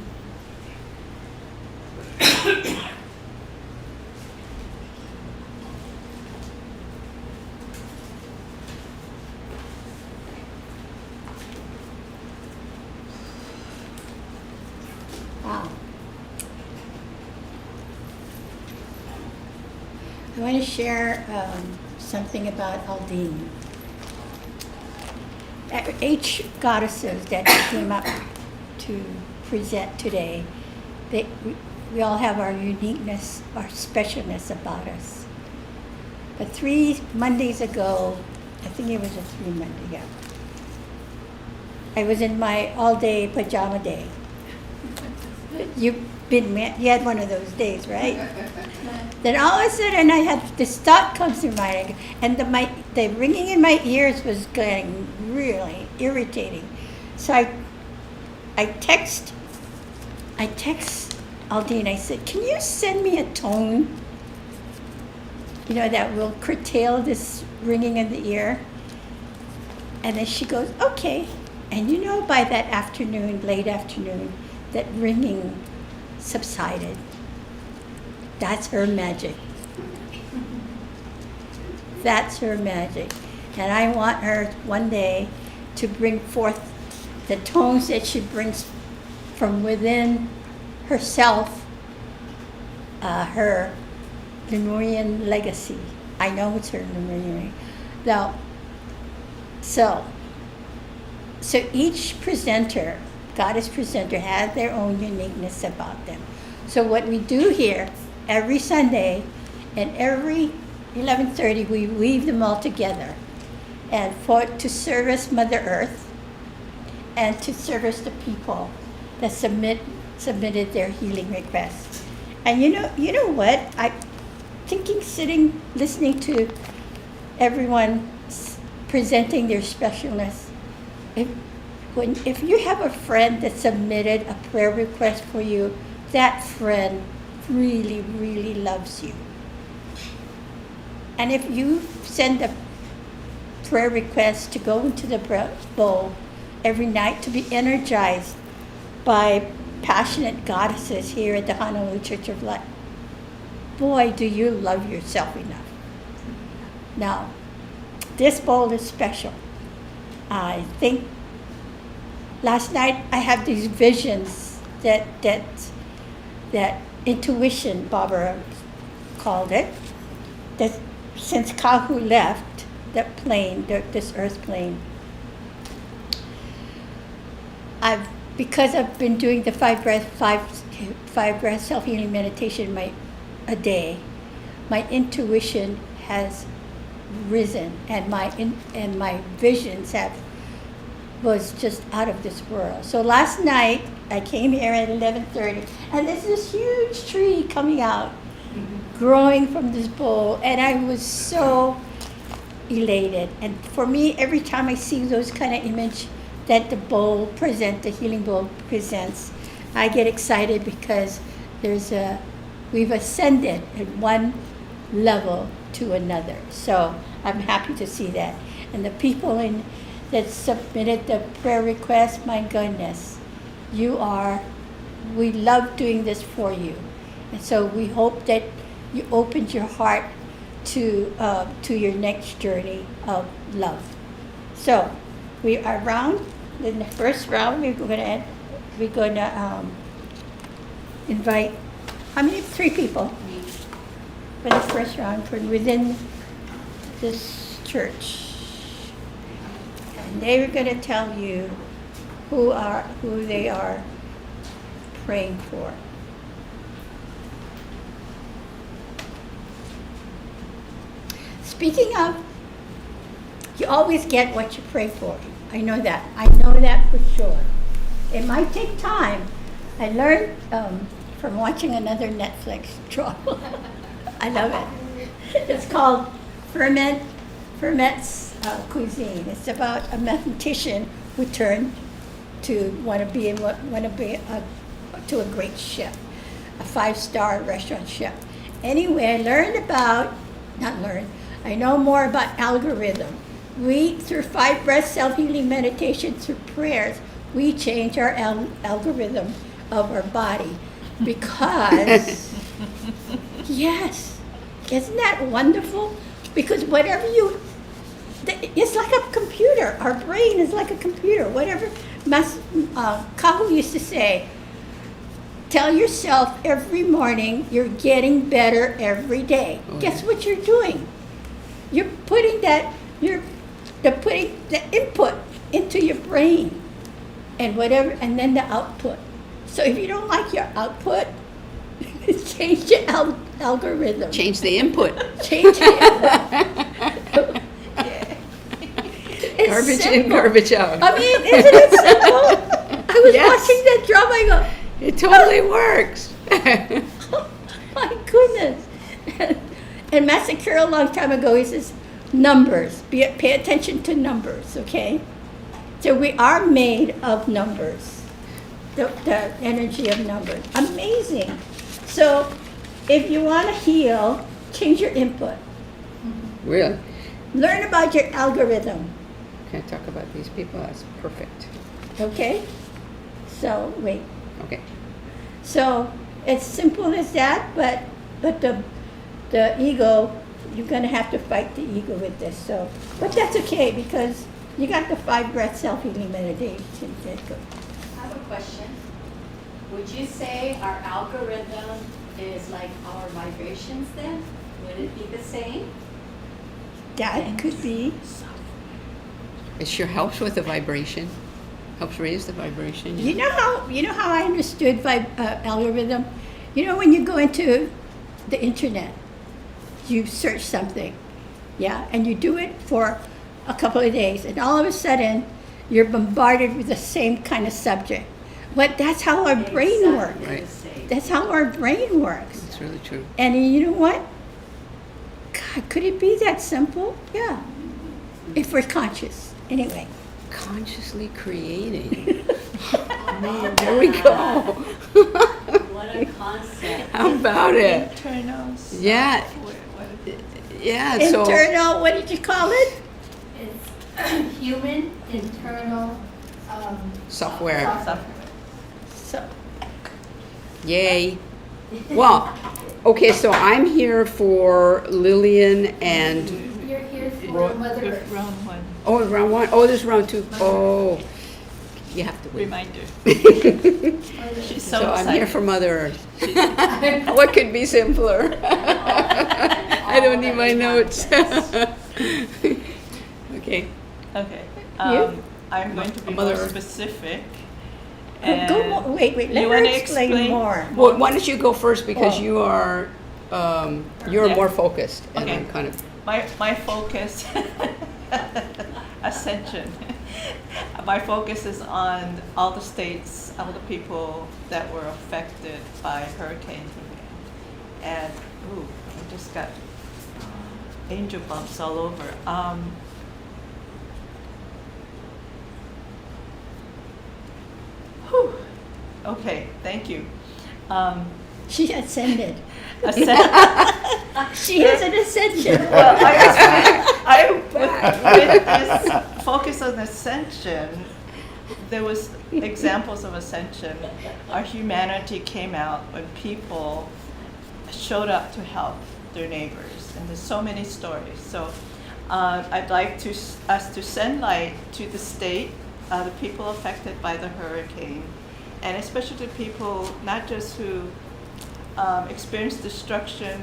Wow. I want to share something about Aldine. Each goddesses that came up to present today, we all have our uniqueness, our specialness about us. But 3 Mondays ago, I think it was a 3 Monday, yeah, I was in my all-day pajama day. You had one of those days, right? Then all of a sudden I had this thought comes to mind, and the ringing in my ears was getting really irritating. So I text Aldine. I said, "Can you send me a tone, that will curtail this ringing in the ear?" And then she goes, "Okay." And by that afternoon, late afternoon, that ringing subsided. That's her magic. That's her magic. And I want her one day to bring forth the tones that she brings from within herself, her Lemurian legacy. I know it's her Lemurian. Now, so each presenter, goddess presenter, has their own uniqueness about them. So what we do here every Sunday and every 11:30, we weave them all together, and to service Mother Earth and to service the people that submitted their healing requests. And you know what? I thinking, sitting, listening to everyone presenting their specialness. If you have a friend that submitted a prayer request for you, that friend really, really loves you. And if you send a prayer request to go into the bowl every night to be energized by passionate goddesses here at the Honolulu Church of Light, boy, do you love yourself enough. Now, this bowl is special. I think last night I had these visions that intuition, Barbara called it, that since Kahu left that plane, this earth plane, because I've been doing the five breath self-healing meditation a day, my intuition has risen, and my visions was just out of this world. So last night I came here at 11:30, and there's this huge tree coming out, growing from this bowl, and I was so elated. And for me, every time I see those kind of image that the healing bowl presents, I get excited because we've ascended at one level to another. So I'm happy to see that. And the people that submitted the prayer request, my goodness, we love doing this for you. And so we hope that you opened your heart to your next journey of love. So we are in the first round, we're going to invite, how many? 3 people for the first round from within this church. And they were going to tell you who they are praying for. Speaking of, you always get what you pray for. I know that. I know that for sure. It might take time. I learned from watching another Netflix drama. I love it. It's called Ferment's Cuisine. It's about a mathematician who turned to want to be to a great chef, a 5-star restaurant chef. Anyway, I know more about algorithm. We, through 5 breath self-healing meditation, through prayers, we change our algorithm of our body. Because, yes, isn't that wonderful? Because whatever it's like a computer. Our brain is like a computer. Whatever Kahu used to say, tell yourself every morning you're getting better every day. Oh, Guess yeah. what you're doing? You're putting putting the input into your brain and whatever, and then the output. So if you don't like your output, change your algorithm. Change the input. Change it. It's Garbage in, simple. garbage out. I mean, isn't it simple? I was Yes. watching that drama. I It totally works. go, oh, my goodness. And Master Kirael a long time ago, he says, numbers. Pay attention to numbers, okay? So we are made of numbers. The energy of numbers. Amazing. So if you want to heal, change your input. Really? Learn about your algorithm, Can I talk about these people? That's perfect. okay? So, wait. Okay. So it's simple as that, but the ego, you're gonna have to fight the ego with this. So, but that's okay because you got the 5 breath self-healing meditation. That's good. I have a question. Would you say our algorithm is like our vibrations then? Would it be the same? That could be. It sure helps with the vibration. Helps raise the vibration. You know how I understood algorithm. You know when you go into the internet, you search something, yeah, and you do it for a couple of days, and all of a sudden you're bombarded with the same kind of subject. But that's how our brain works. Exactly Right. the same. That's how our brain works. It's really true. And you know what? God, could it be that simple? Yeah. If we're conscious. Anyway. Consciously creating. Man, there we go. What a concept. How about it? Internal. Yeah. Yeah. So. Internal, what did you call it? It's human internal Software. So, Yay. Well, okay, so I'm here for Lillian and, You're here for Mother Earth. Round one. oh, round 1. Oh, this is round 2. Oh, you have to wait. Reminder. She's So so I'm here excited. for Mother Earth. What could be simpler? I don't need my notes. Okay. Okay. You? I'm going to be Mother more Earth. specific. go more. Wait, let You her wanna explain explain? more. Well, why don't you go first because Oh. you're Yeah. more focused and Okay. I'm kind of. My focus, Ascension. My focus is on all the states, all the people that were affected by Hurricane Ian. And, ooh, I just got angel bumps all over. Whew. Okay, thank you. She ascended. Ascend- She has an ascension. Well, with this focus on ascension, there was examples of ascension. Our humanity came out when people showed up to help their neighbors, and there's so many stories. So I'd like us to send light to the state, the people affected by the hurricane, and especially to people not just who experienced destruction,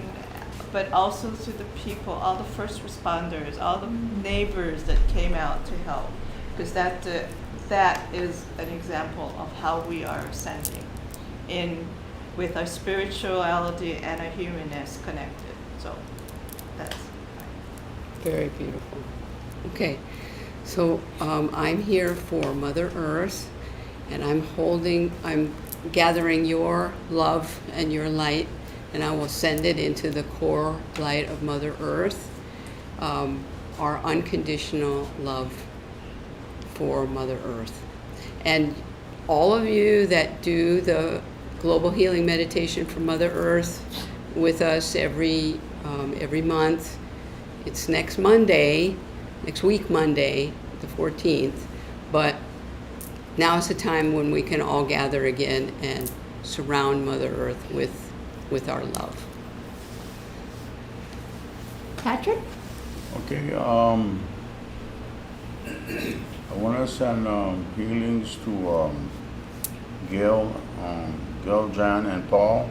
but also to the people, all the first responders, all the neighbors that came out to help, because that is an example of how we are ascending with our spirituality and our humanness connected. So that's Very beautiful. Okay. So I'm here for Mother Earth, and I'm gathering your love and your light, and I will send it into the core light of Mother Earth, our unconditional love for Mother Earth. And all of you that do the global healing meditation for Mother Earth with us every month, it's next week Monday, the 14th, but now is the time when we can all gather again and surround Mother Earth with our love. Patrick? Okay, I want to send healings to Gail, Jan, and Paul,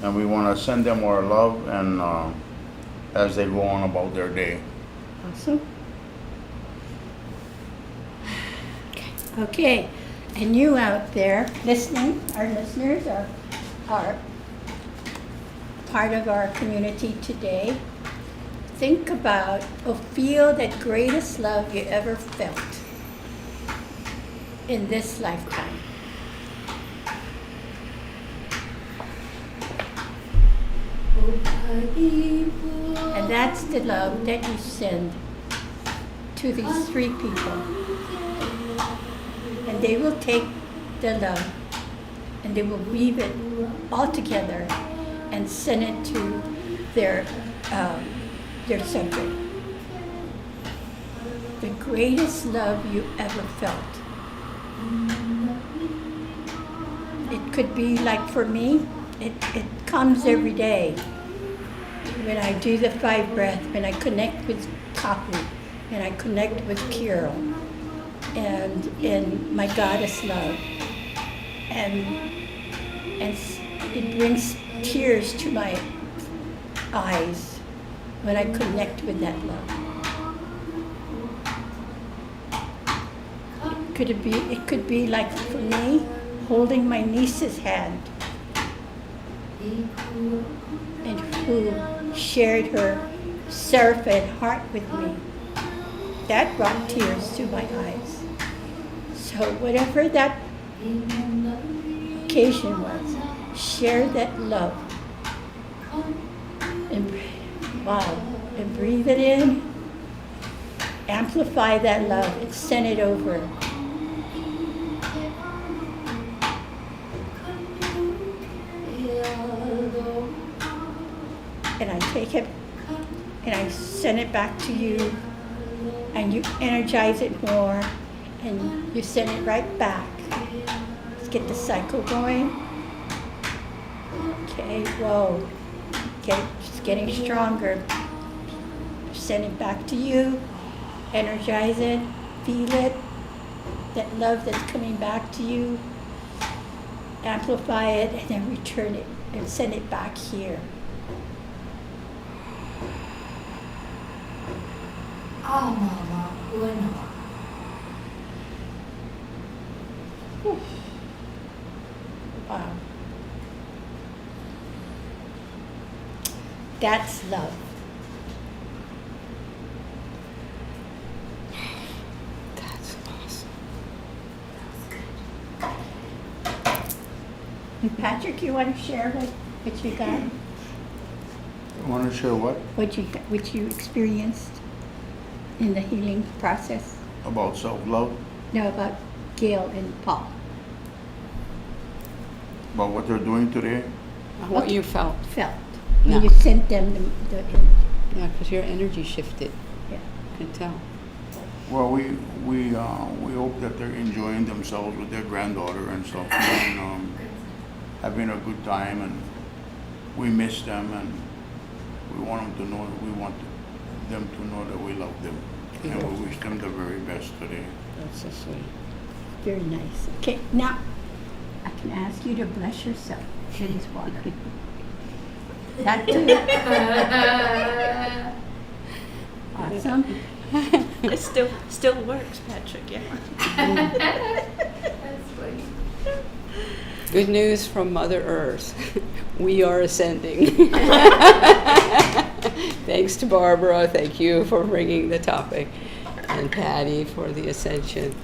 and we want to send them our love and as they go on about their day. Awesome. Okay, and you out there listening, our listeners are part of our community today. Think about or feel that greatest love you ever felt in this lifetime. And that's the love that you send to these three people. And they will take the love and they will weave it all together and send it to their subject. The greatest love you ever felt. It could be like for me, it comes every day. When I do the 5 breath, when I connect with Kahu, and I connect with Kirael, and in my goddess love, and it brings tears to my eyes when I connect with that love. It could be like for me, holding my niece's hand, and who shared her seraphic heart with me. That brought tears to my eyes. So whatever that occasion was, share that love. And breathe it in, amplify that love, and send it over. And I take it and I send it back to you, and you energize it more, and you send it right back. Let's get the cycle going. Okay, whoa. Okay, it's getting stronger. Send it back to you, energize it, feel it, that love that's coming back to you, amplify it, and then return it and send it back here. Wow. That's love. That's awesome. Patrick, you want to share what you got? I want to share what? What you experienced in the healing process? About self-love? No, about Gail and Paul. About what they're doing today? What you felt. Felt. Yeah. When you sent them the energy. Yeah, because your energy shifted. Yeah. I can tell. Well, we hope that they're enjoying themselves with their granddaughter and stuff, and having a good time, and we miss them, and we want them to know that we love them, and we wish them the very best today. That's so sweet. Very nice. Okay, now I can ask you to bless yourself with this water. That too. Awesome. It still works, Patrick, yeah. Good news from Mother Earth. We are ascending. Thanks to Barbara. Thank you for bringing the topic. and Patty for the Ascension.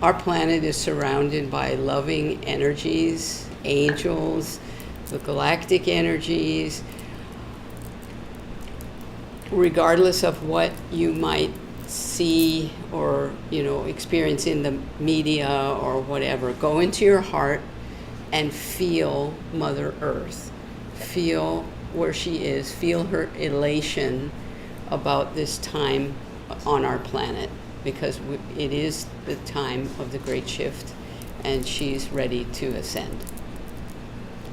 Our planet is surrounded by loving energies, angels, the galactic energies. Regardless of what you might see or experience in the media or whatever, go into your heart and feel Mother Earth. Feel where she is. Feel her elation about this time on our planet, because it is the time of the great shift and she's ready to ascend.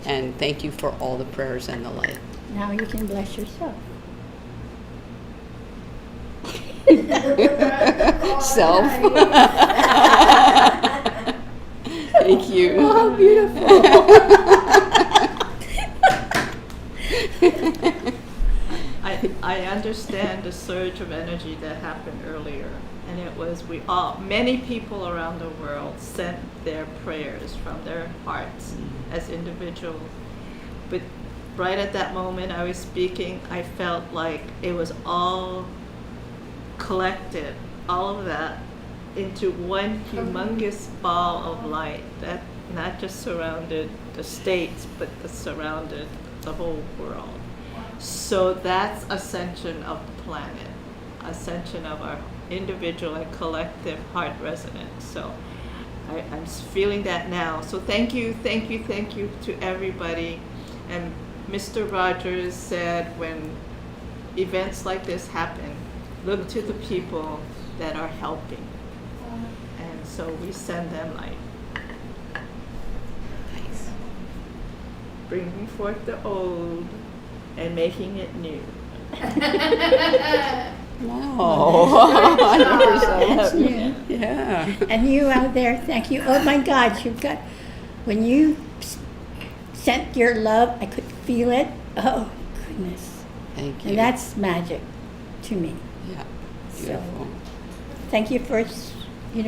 And thank you for all the prayers and the light. Now you can bless yourself. Self. Thank you. Oh, how beautiful. I understand the surge of energy that happened earlier, and it was many people around the world sent their prayers from their hearts as individuals. But right at that moment I was speaking, I felt like it was all collected, all of that, into one humongous ball of light that not just surrounded the states, but that surrounded the whole world. So that's ascension of the planet, ascension of our individual and collective heart resonance. So I'm feeling that now. So thank you to everybody. And Mr. Rogers said when events like this happen, look to the people that are helping. And so we send them light. Bringing forth the old and making it new. Wow. I never saw That's that. new. Yeah. And you out there, thank you. Oh my God, when you sent your love, I could feel it. Oh, goodness. Thank you. And that's magic to me. Yeah. So, Beautiful. thank you for,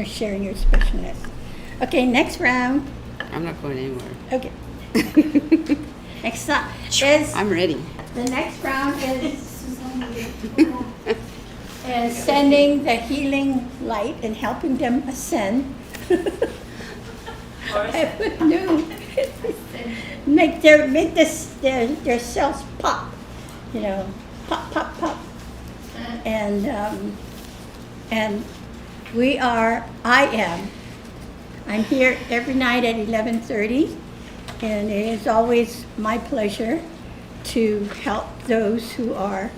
sharing your specialness. Okay, next round. I'm not going anywhere. Okay. Next up is, I'm ready. the next round is sending the healing light and helping them ascend. No. Make their cells pop, pop, pop, pop. And I'm here every night at 11:30, and it is always my pleasure to help those who are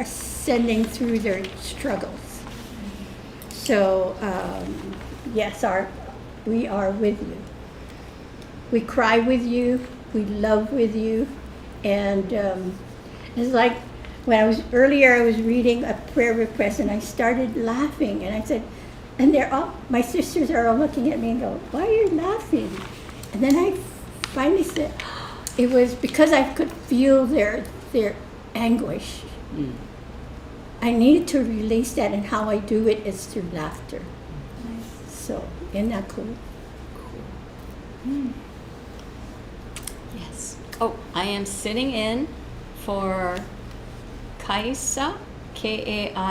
ascending through their struggles. So yes, we are with you. We cry with you, we love with you, and it's like when I was reading a prayer request and I started laughing, and I said, and my sisters are all looking at me and go, why are you laughing? And then I finally said, it was because I could feel their anguish. Mm. I needed to release that, and how I do it is through laughter. Nice. So, isn't that cool? Mm. Yes. Oh, I am sitting in for Kaisa, Kaisa.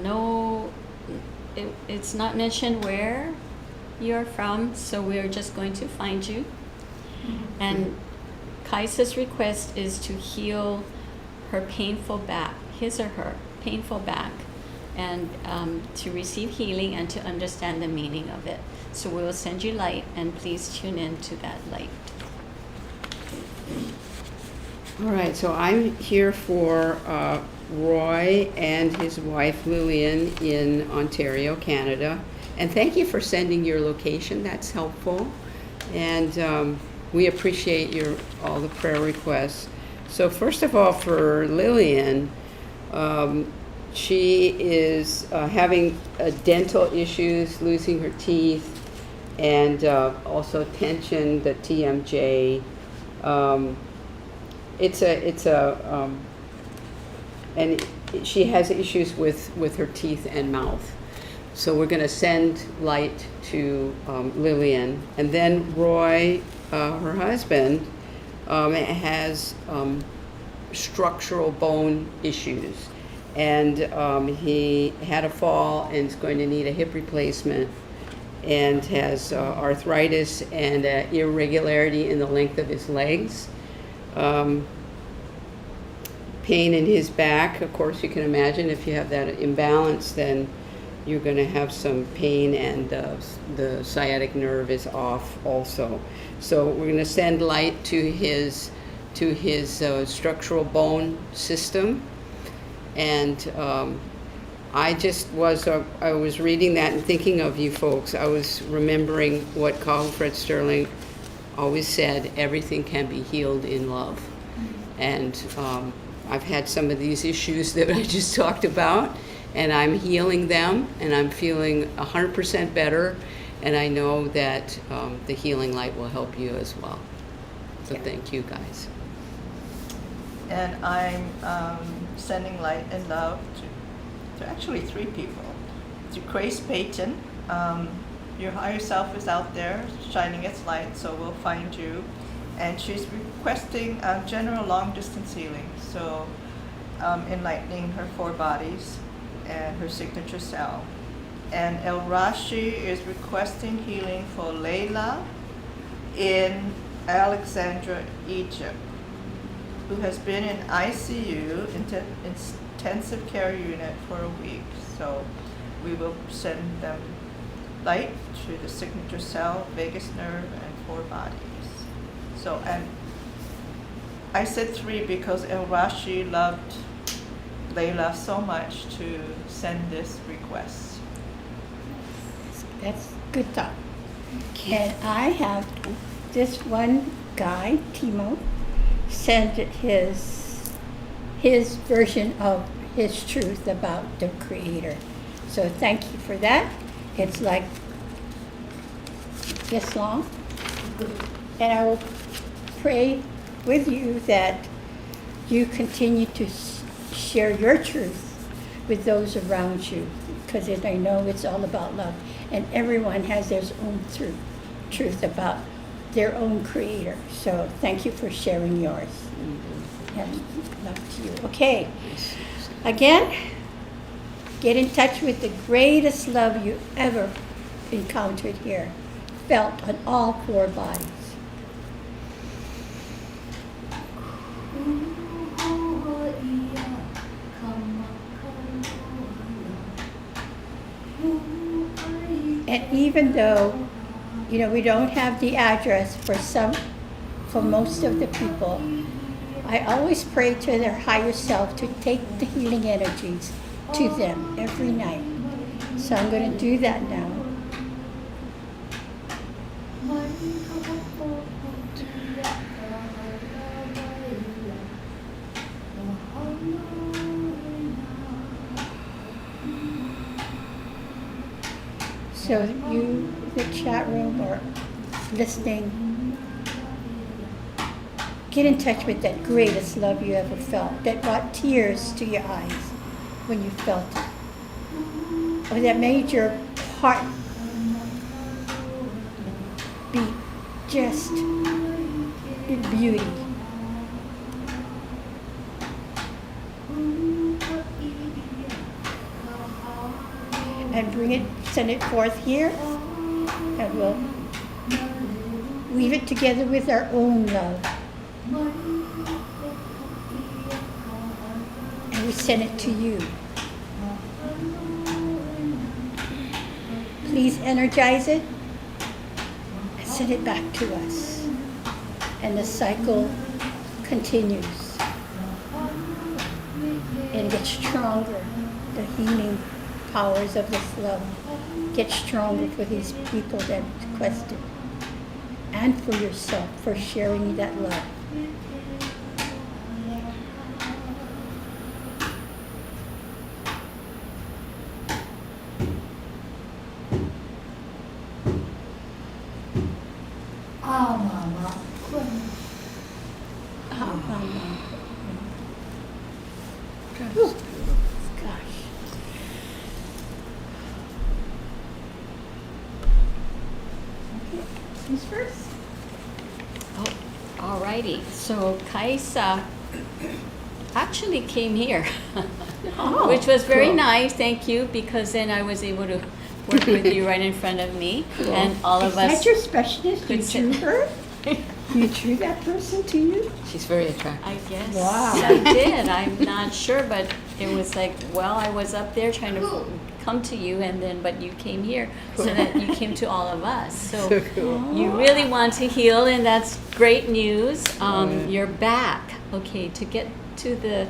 No, it's not mentioned where you're from, so we're just going to find you. And Kaisa's request is to heal her painful back, his or her painful back, and to receive healing and to understand the meaning of it. So we will send you light, and please tune in to that light. All right, so I'm here for Roy and his wife Lillian in Ontario, Canada. And thank you for sending your location, that's helpful. And we appreciate all the prayer requests. So first of all, for Lillian, she is having dental issues, losing her teeth, and also tension, the TMJ. And she has issues with her teeth and mouth. So we're going to send light to Lillian. And then Roy, her husband, has structural bone issues. And he had a fall and is going to need a hip replacement, and has arthritis and irregularity in the length of his legs. Pain in his back. Of course, you can imagine if you have that imbalance, then you're going to have some pain, and the sciatic nerve is off also. So we're going to send light to his structural bone system. And I was reading that and thinking of you folks. I was remembering what Kahu Fred Sterling always said: everything can be healed in love. And I've had some of these issues that I just talked about, and I'm healing them, and I'm feeling 100% better, and I know that the healing light will help you as well. So thank you, guys. And I'm sending light and love to actually 3 people. To Grace Payton. Your higher self is out there shining its light, so we'll find you. And she's requesting general long distance healing, so enlightening her 4 bodies and her signature cell. And El Rashi is requesting healing for Layla in Alexandria, Egypt, who has been in ICU, intensive care unit, for a week. So we will send them light to the signature cell, vagus nerve, and 4 bodies. So, and I said 3 because El Rashi loved Layla so much to send this request. That's good thought. And I have this one guy, Timo, send his version of his truth about the Creator. So thank you for that. It's like this long. And I will pray with you that you continue to share your truth with those around you, because I know it's all about love, and everyone has their own truth about their own Creator. So thank you for sharing yours. And love to you. Okay, again, get in touch with the greatest love you ever encountered here, felt on all 4 bodies. And even though, we don't have the address for most of the people, I always pray to their higher self to take the healing energies to them every night. So I'm going to do that now. So you, the chat room, or listening, get in touch with that greatest love you ever felt, that brought tears to your eyes when you felt it, or that made your heart beat just in beauty. And send it forth here, and we'll weave it together with our own love. And we send it to you. Please energize it and send it back to us. And the cycle continues. And gets stronger. The healing powers of this love get stronger for these people that requested, and for yourself for sharing that love. Mama. Mama. Good. Gosh. Who's first? Oh, alrighty. So Kaisa actually came here, Oh, which was very cool. nice. Thank you, because then I was able to work with you right in front of me, and all Is of us. that your specialist? You could sit- drew her? You drew that person to you? She's very attractive. I guess Wow. I did. I'm not sure, but it was like, well, I was up there trying to come to you, and then but you came here, so that you came to all of us. So you really want to heal, and that's great news. You're back. Okay, to get to the.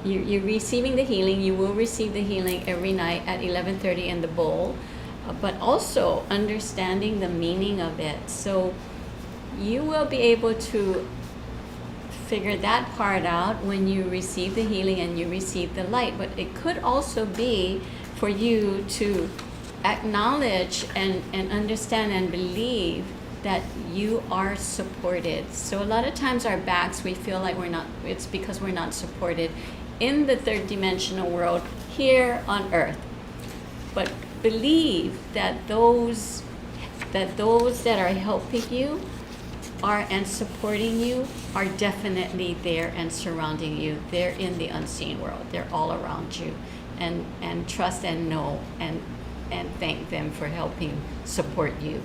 You're receiving the healing. You will receive the healing every night at 11:30 in the bowl, but also understanding the meaning of it. So you will be able to figure that part out when you receive the healing and you receive the light. But it could also be for you to acknowledge and understand and believe that you are supported. So a lot of times our backs, we feel like we're not, it's because we're not supported in the third dimensional world here on earth. But believe that those that are helping you are and supporting you are definitely there and surrounding you. They're in the unseen world. They're all around you. And trust and know and thank them for helping support you.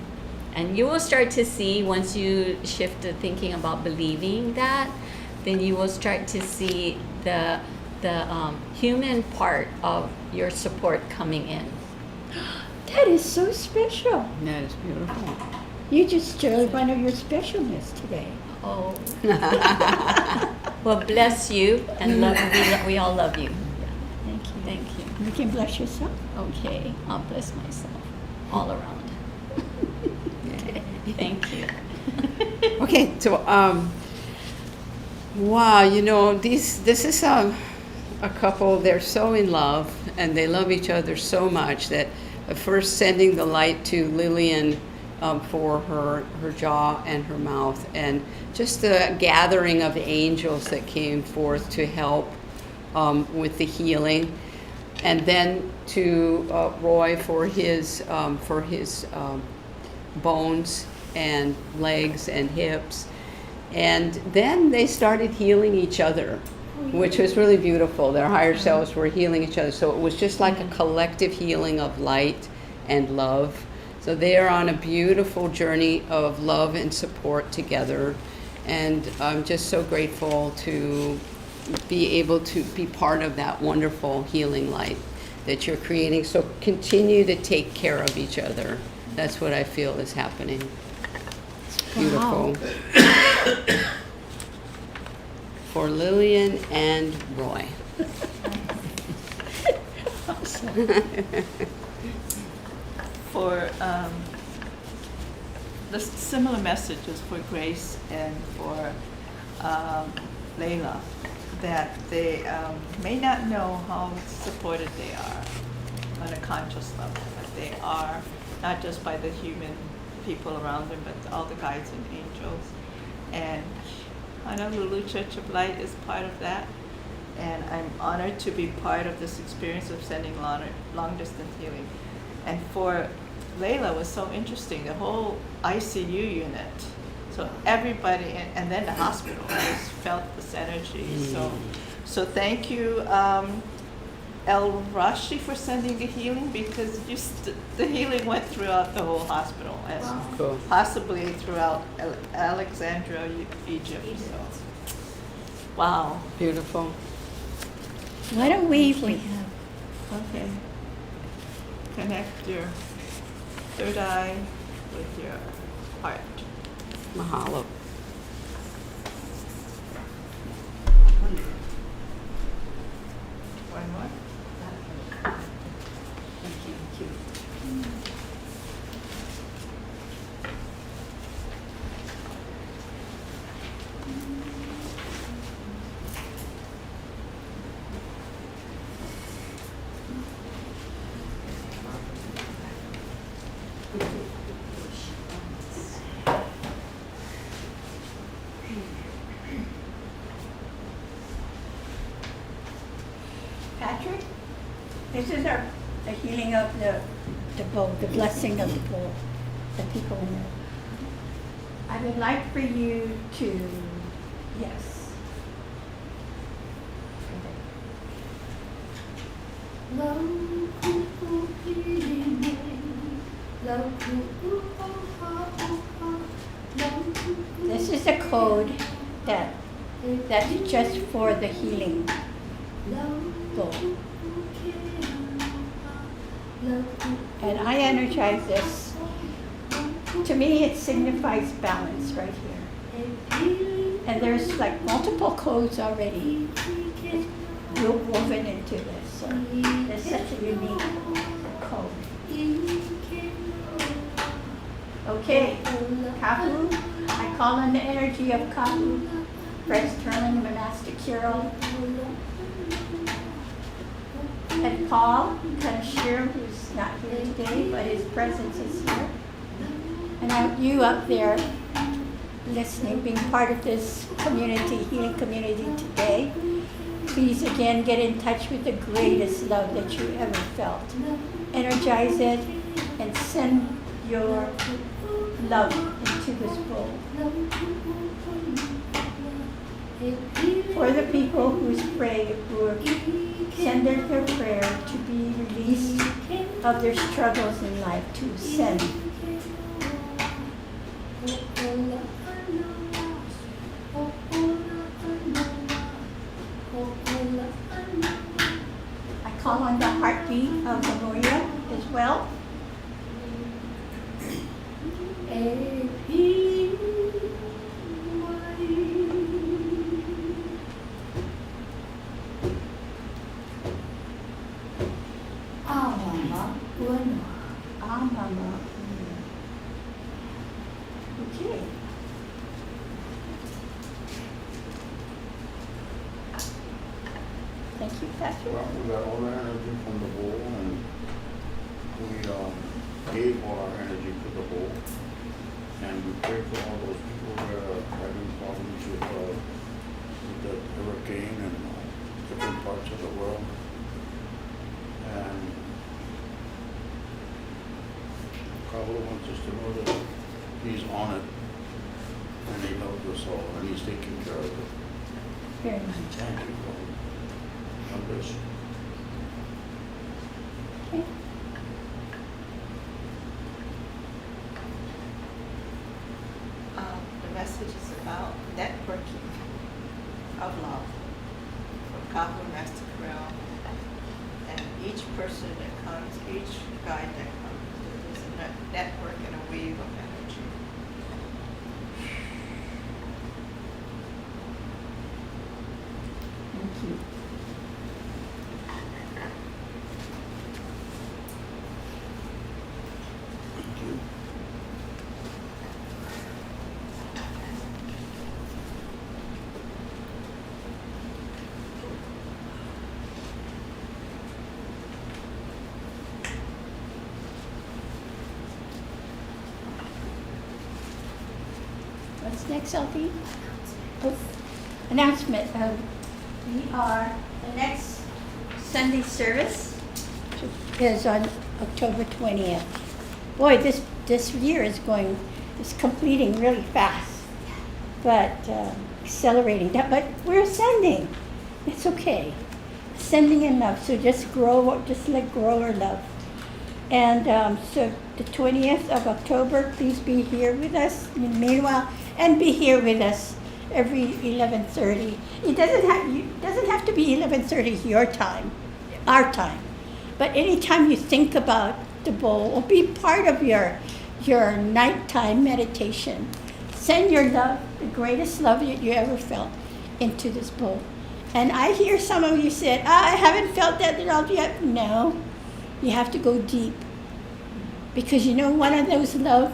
And you will start to see, once you shift to thinking about believing that, then you will start to see the human part of your support coming in. That is so special. That is beautiful. You just showed one of your specialness today. Oh. Well, bless you, and we all love you. Thank you. Thank you. You can bless yourself. Okay, I'll bless myself all around. Thank you. Okay, so wow, you know, this is a couple. They're so in love, and they love each other so much that first sending the light to Lillian for her jaw and her mouth, and just the gathering of angels that came forth to help with the healing, and then to Roy for his bones and legs and hips. And then they started healing each other, which was really beautiful. Their higher selves were healing each other. So it was just like a collective healing of light and love. So they are on a beautiful journey of love and support together. And I'm just so grateful to be able to be part of that wonderful healing light that you're creating. So continue to take care of each other. That's what I feel is happening. Beautiful. For Lillian and Roy. For the similar messages for Grace and for Layla, that they may not know how supported they are on a conscious level, but they are, not just by the human people around them, but all the guides and angels. And Honolulu Church of Light is part of that. And I'm honored to be part of this experience of sending long distance healing. And for Layla was so interesting, the whole ICU unit. So everybody, and then the hospital, I just felt this energy. So thank you, El Rashi, for sending the healing, because the healing went throughout the whole hospital, and Cool. possibly throughout Alexandria, Egypt. So, wow. Beautiful. What a wave we have. Okay. Connect your third eye with your heart. Mahalo. One more. Patrick, this is the healing of the bowl, the blessing of the bowl, the people in it. I would like for you to, yes. This is a code that's just for the healing bowl. And I energize this. To me, it signifies balance right here. And there's like multiple codes already woven into this. So it's such a unique code. Okay, Kahu. I call on the energy of Kahu Fred Sterling, the Master Kirael. And Paul Kanashir, who's not here today, but his presence is here. And you up there listening, being part of this community, healing community today, please again get in touch with the greatest love that you ever felt. Energize it and send your love into this bowl. For the people who send their prayer to be released of their struggles in life, to send. I call on the heartbeat of Memoria as well. Mama. Okay. Thank you, Pastor. Well, we got all the energy from the bowl, and we gave all our energy to the bowl, and we pray for all those people that are having problems with the hurricane and different parts of the world. And Kahu wants us to know that he's on it, and he loves us all, and he's taking care of it. Very much. Thank you, Kahu. God bless you. Okay. The message is about networking of love from Kahu and Master Kirael. And each person that comes, each guide that comes, there's a network and a weave of energy. Thank you. Thank you. What's next, Alfie? Oh, announcement. The next Sunday service is on October 20th. Boy, this year is completing really fast, but accelerating. But we're ascending. It's okay. Ascending in love. So just let grow our love. And so the 20th of October, please be here with us. Meanwhile, and be here with us every 11:30. It doesn't have to be 11:30 your time, our time. But anytime you think about the bowl, or be part of your nighttime meditation, send your love, the greatest love you ever felt, into this bowl. And I hear some of you said, I haven't felt that love yet. No, you have to go deep. Because one of those love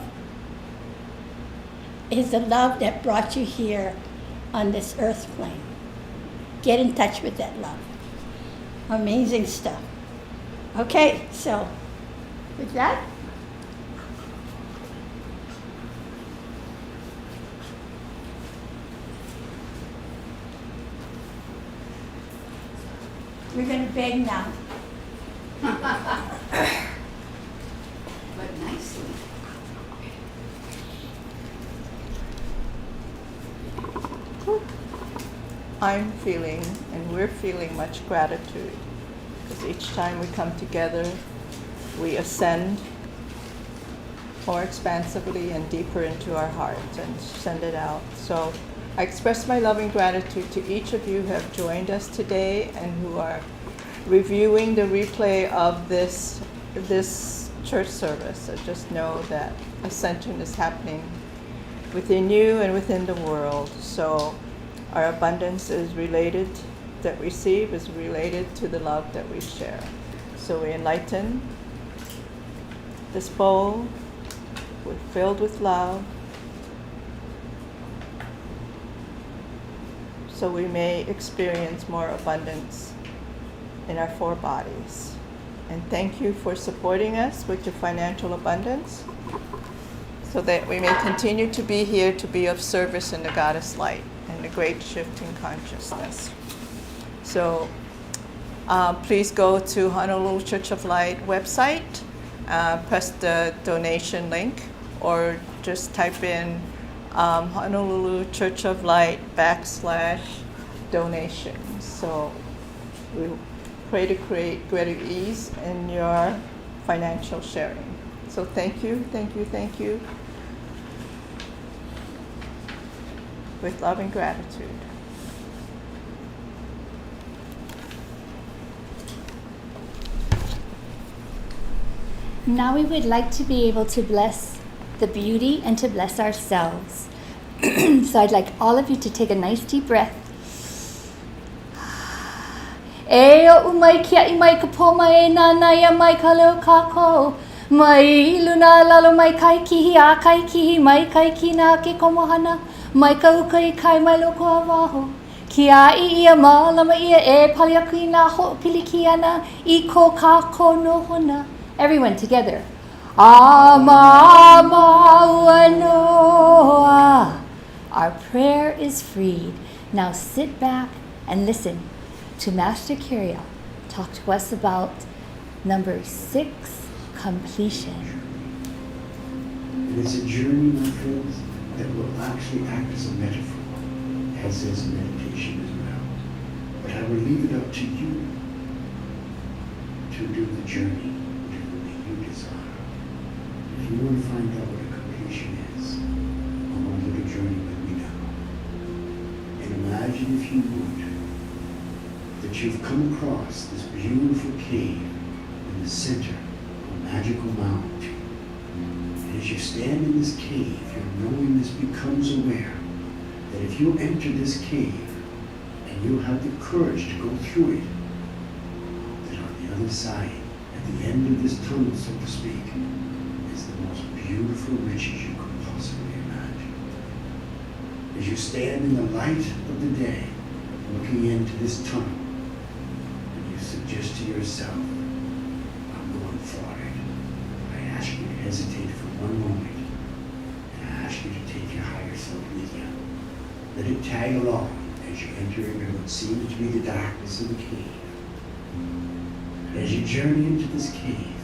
is the love that brought you here on this earth plane. Get in touch with that love. Amazing stuff. Okay, so with that, we're going to beg now. But nicely. I'm feeling, and we're feeling much gratitude, because because each time we come together, we ascend more expansively and deeper into our hearts and send it out. So I express my loving gratitude to each of you who have joined us today and who are reviewing the replay of this church service. So just know that Ascension is happening within you and within the world. So our abundance is related, that we receive is related to the love that we share. So we enlighten this bowl, we're filled with love, so we may experience more abundance in our 4 bodies. And thank you for supporting us with your financial abundance, so that we may continue to be here to be of service in the Goddess Light and the great shift in consciousness. So please go to Honolulu Church of Light website, press the donation link, or just type in Honolulu Church of Light /donations. So we pray to create greater ease in your financial sharing. So thank you, thank you, thank you. With love and gratitude. Now we would like to be able to bless the beauty and to bless ourselves. So I'd like all of you to take a nice deep breath. E o umai kia I mai ka po mai na na ya mai ka leo ka ko. Mai luna lalo mai kai kihi a kai kihi mai kai kina ke komohana. Mai ka uka I kai mai loko a waho. Kia I ia ma lama ia e pali aku I nā ho pili ki ana I ko ka ko no hona. Everyone together. Ama ua noa. Our prayer is freed. Now sit back and listen to Master Kirael talk to us about number 6, completion. And it's a journey, my friends, that will actually act as a metaphor, as is meditation as well. But I will leave it up to you to do the journey, whatever way you desire. If you want to find out what a completion is, come on a little journey with me now. And imagine, if you would, that you've come across this beautiful cave in the center of a magical mountain. And as you stand in this cave, your knowingness becomes aware that if you enter this cave and you have the courage to go through it, that on the other side, at the end of this tunnel, so to speak, is the most beautiful riches you could possibly imagine. As you stand in the light of the day, looking into this tunnel, suggest to yourself, I'm going for it. I ask you to hesitate for one moment, and I ask you to take your higher self with you. Let it tag along as you enter into what seems to be the darkness of the cave. And as you journey into this cave,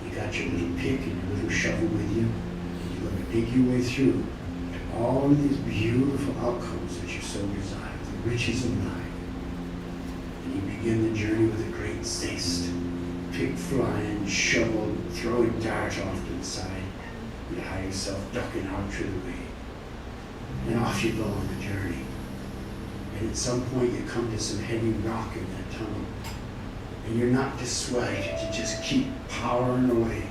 you got your little pick and your little shovel with you, and you're going to dig your way through to all of these beautiful alcoves that you so desire, the riches of life. You begin the journey with a great zest. Pick flying, shovel, throwing dart off to the side. You hide yourself ducking out through the way. And off you go on the journey. And at some point you come to some heavy rock in that tunnel. And you're not dissuaded, you just keep powering away.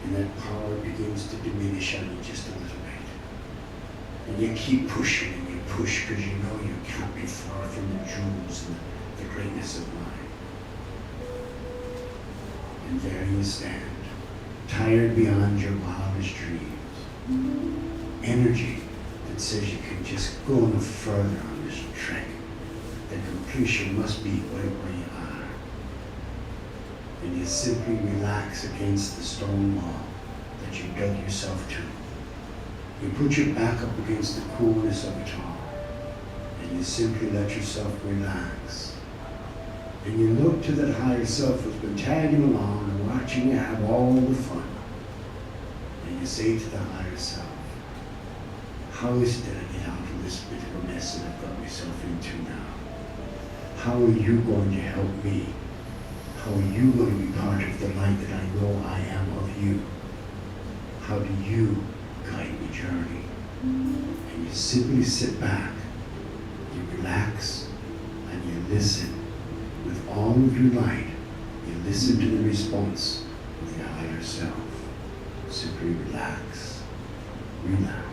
And that power begins to diminish on you just a little bit. And you keep pushing and you push because you know you can't be far from the jewels and the greatness of mind. And there you stand, tired beyond your wildest dreams. Energy that says you can just go no further on this trek. That completion must be right where you are. And you simply relax against the stone wall that you dug yourself to. You put your back up against the coolness of it all, and you simply let yourself relax. And you look to that higher self who's been tagging along and watching you have all the fun. And you say to the higher self, how is it that I get out of this bit of a mess that I've got myself into now? How are you going to help me? How are you going to be part of the light that I know I am of you? How do you guide me journey? And you simply sit back, you relax, and you listen. With all of your light, you listen to the response of your higher self. Simply relax, relax.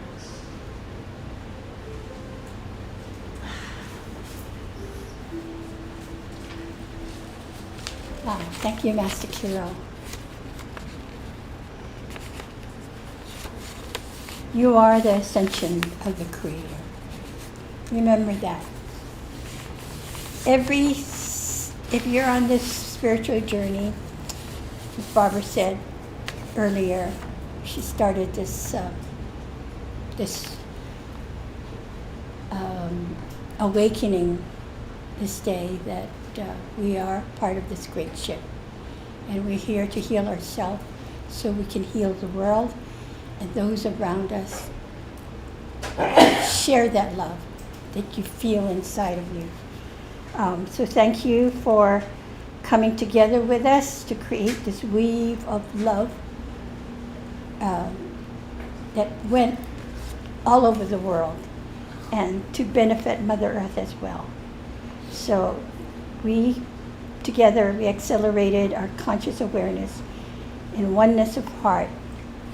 Wow, thank you, Master Kirael. You are the ascension of the Creator. Remember that. If you're on this spiritual journey, as Barbara said earlier, she started this awakening this day that we are part of this great ship. And we're here to heal ourselves so we can heal the world and those around us. Share that love that you feel inside of you. So thank you for coming together with us to create this weave of love that went all over the world and to benefit Mother Earth as well. So we accelerated our conscious awareness in oneness of heart,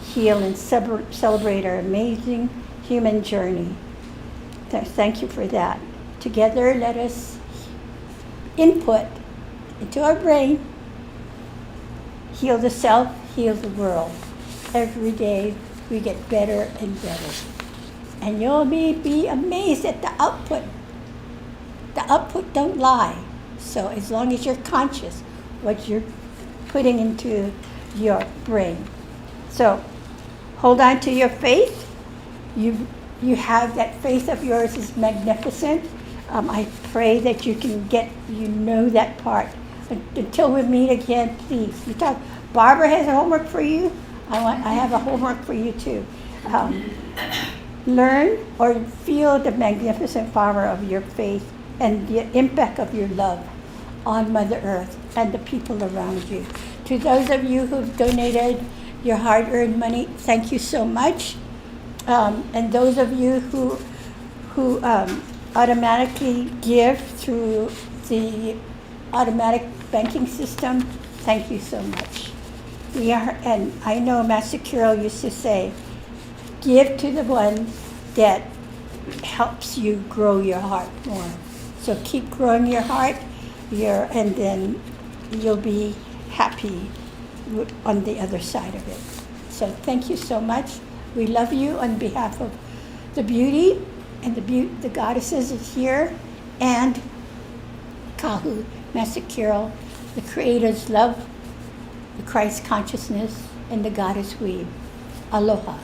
heal and celebrate our amazing human journey. Thank you for that. Together, let us input into our brain, heal the self, heal the world. Every day we get better and better. And you'll be amazed at the output. The output don't lie. So as long as you're conscious what you're putting into your brain. So hold on to your faith. You have that faith of yours is magnificent. I pray that you can know that part. Until we meet again, please. Barbara has a homework for you. I have a homework for you too. Learn or feel the magnificent power of your faith and the impact of your love on Mother Earth and the people around you. To those of you who've donated your hard-earned money, thank you so much. And those of you who automatically give through the automatic banking system, thank you so much. And I know Master Kirael used to say, give to the one that helps you grow your heart more. So keep growing your heart, and then you'll be happy on the other side of it. So thank you so much. We love you on behalf of the beauty and the goddesses is here, and Kahu, Master Kirael, the Creator's love, the Christ consciousness, and the Goddess weave. Aloha.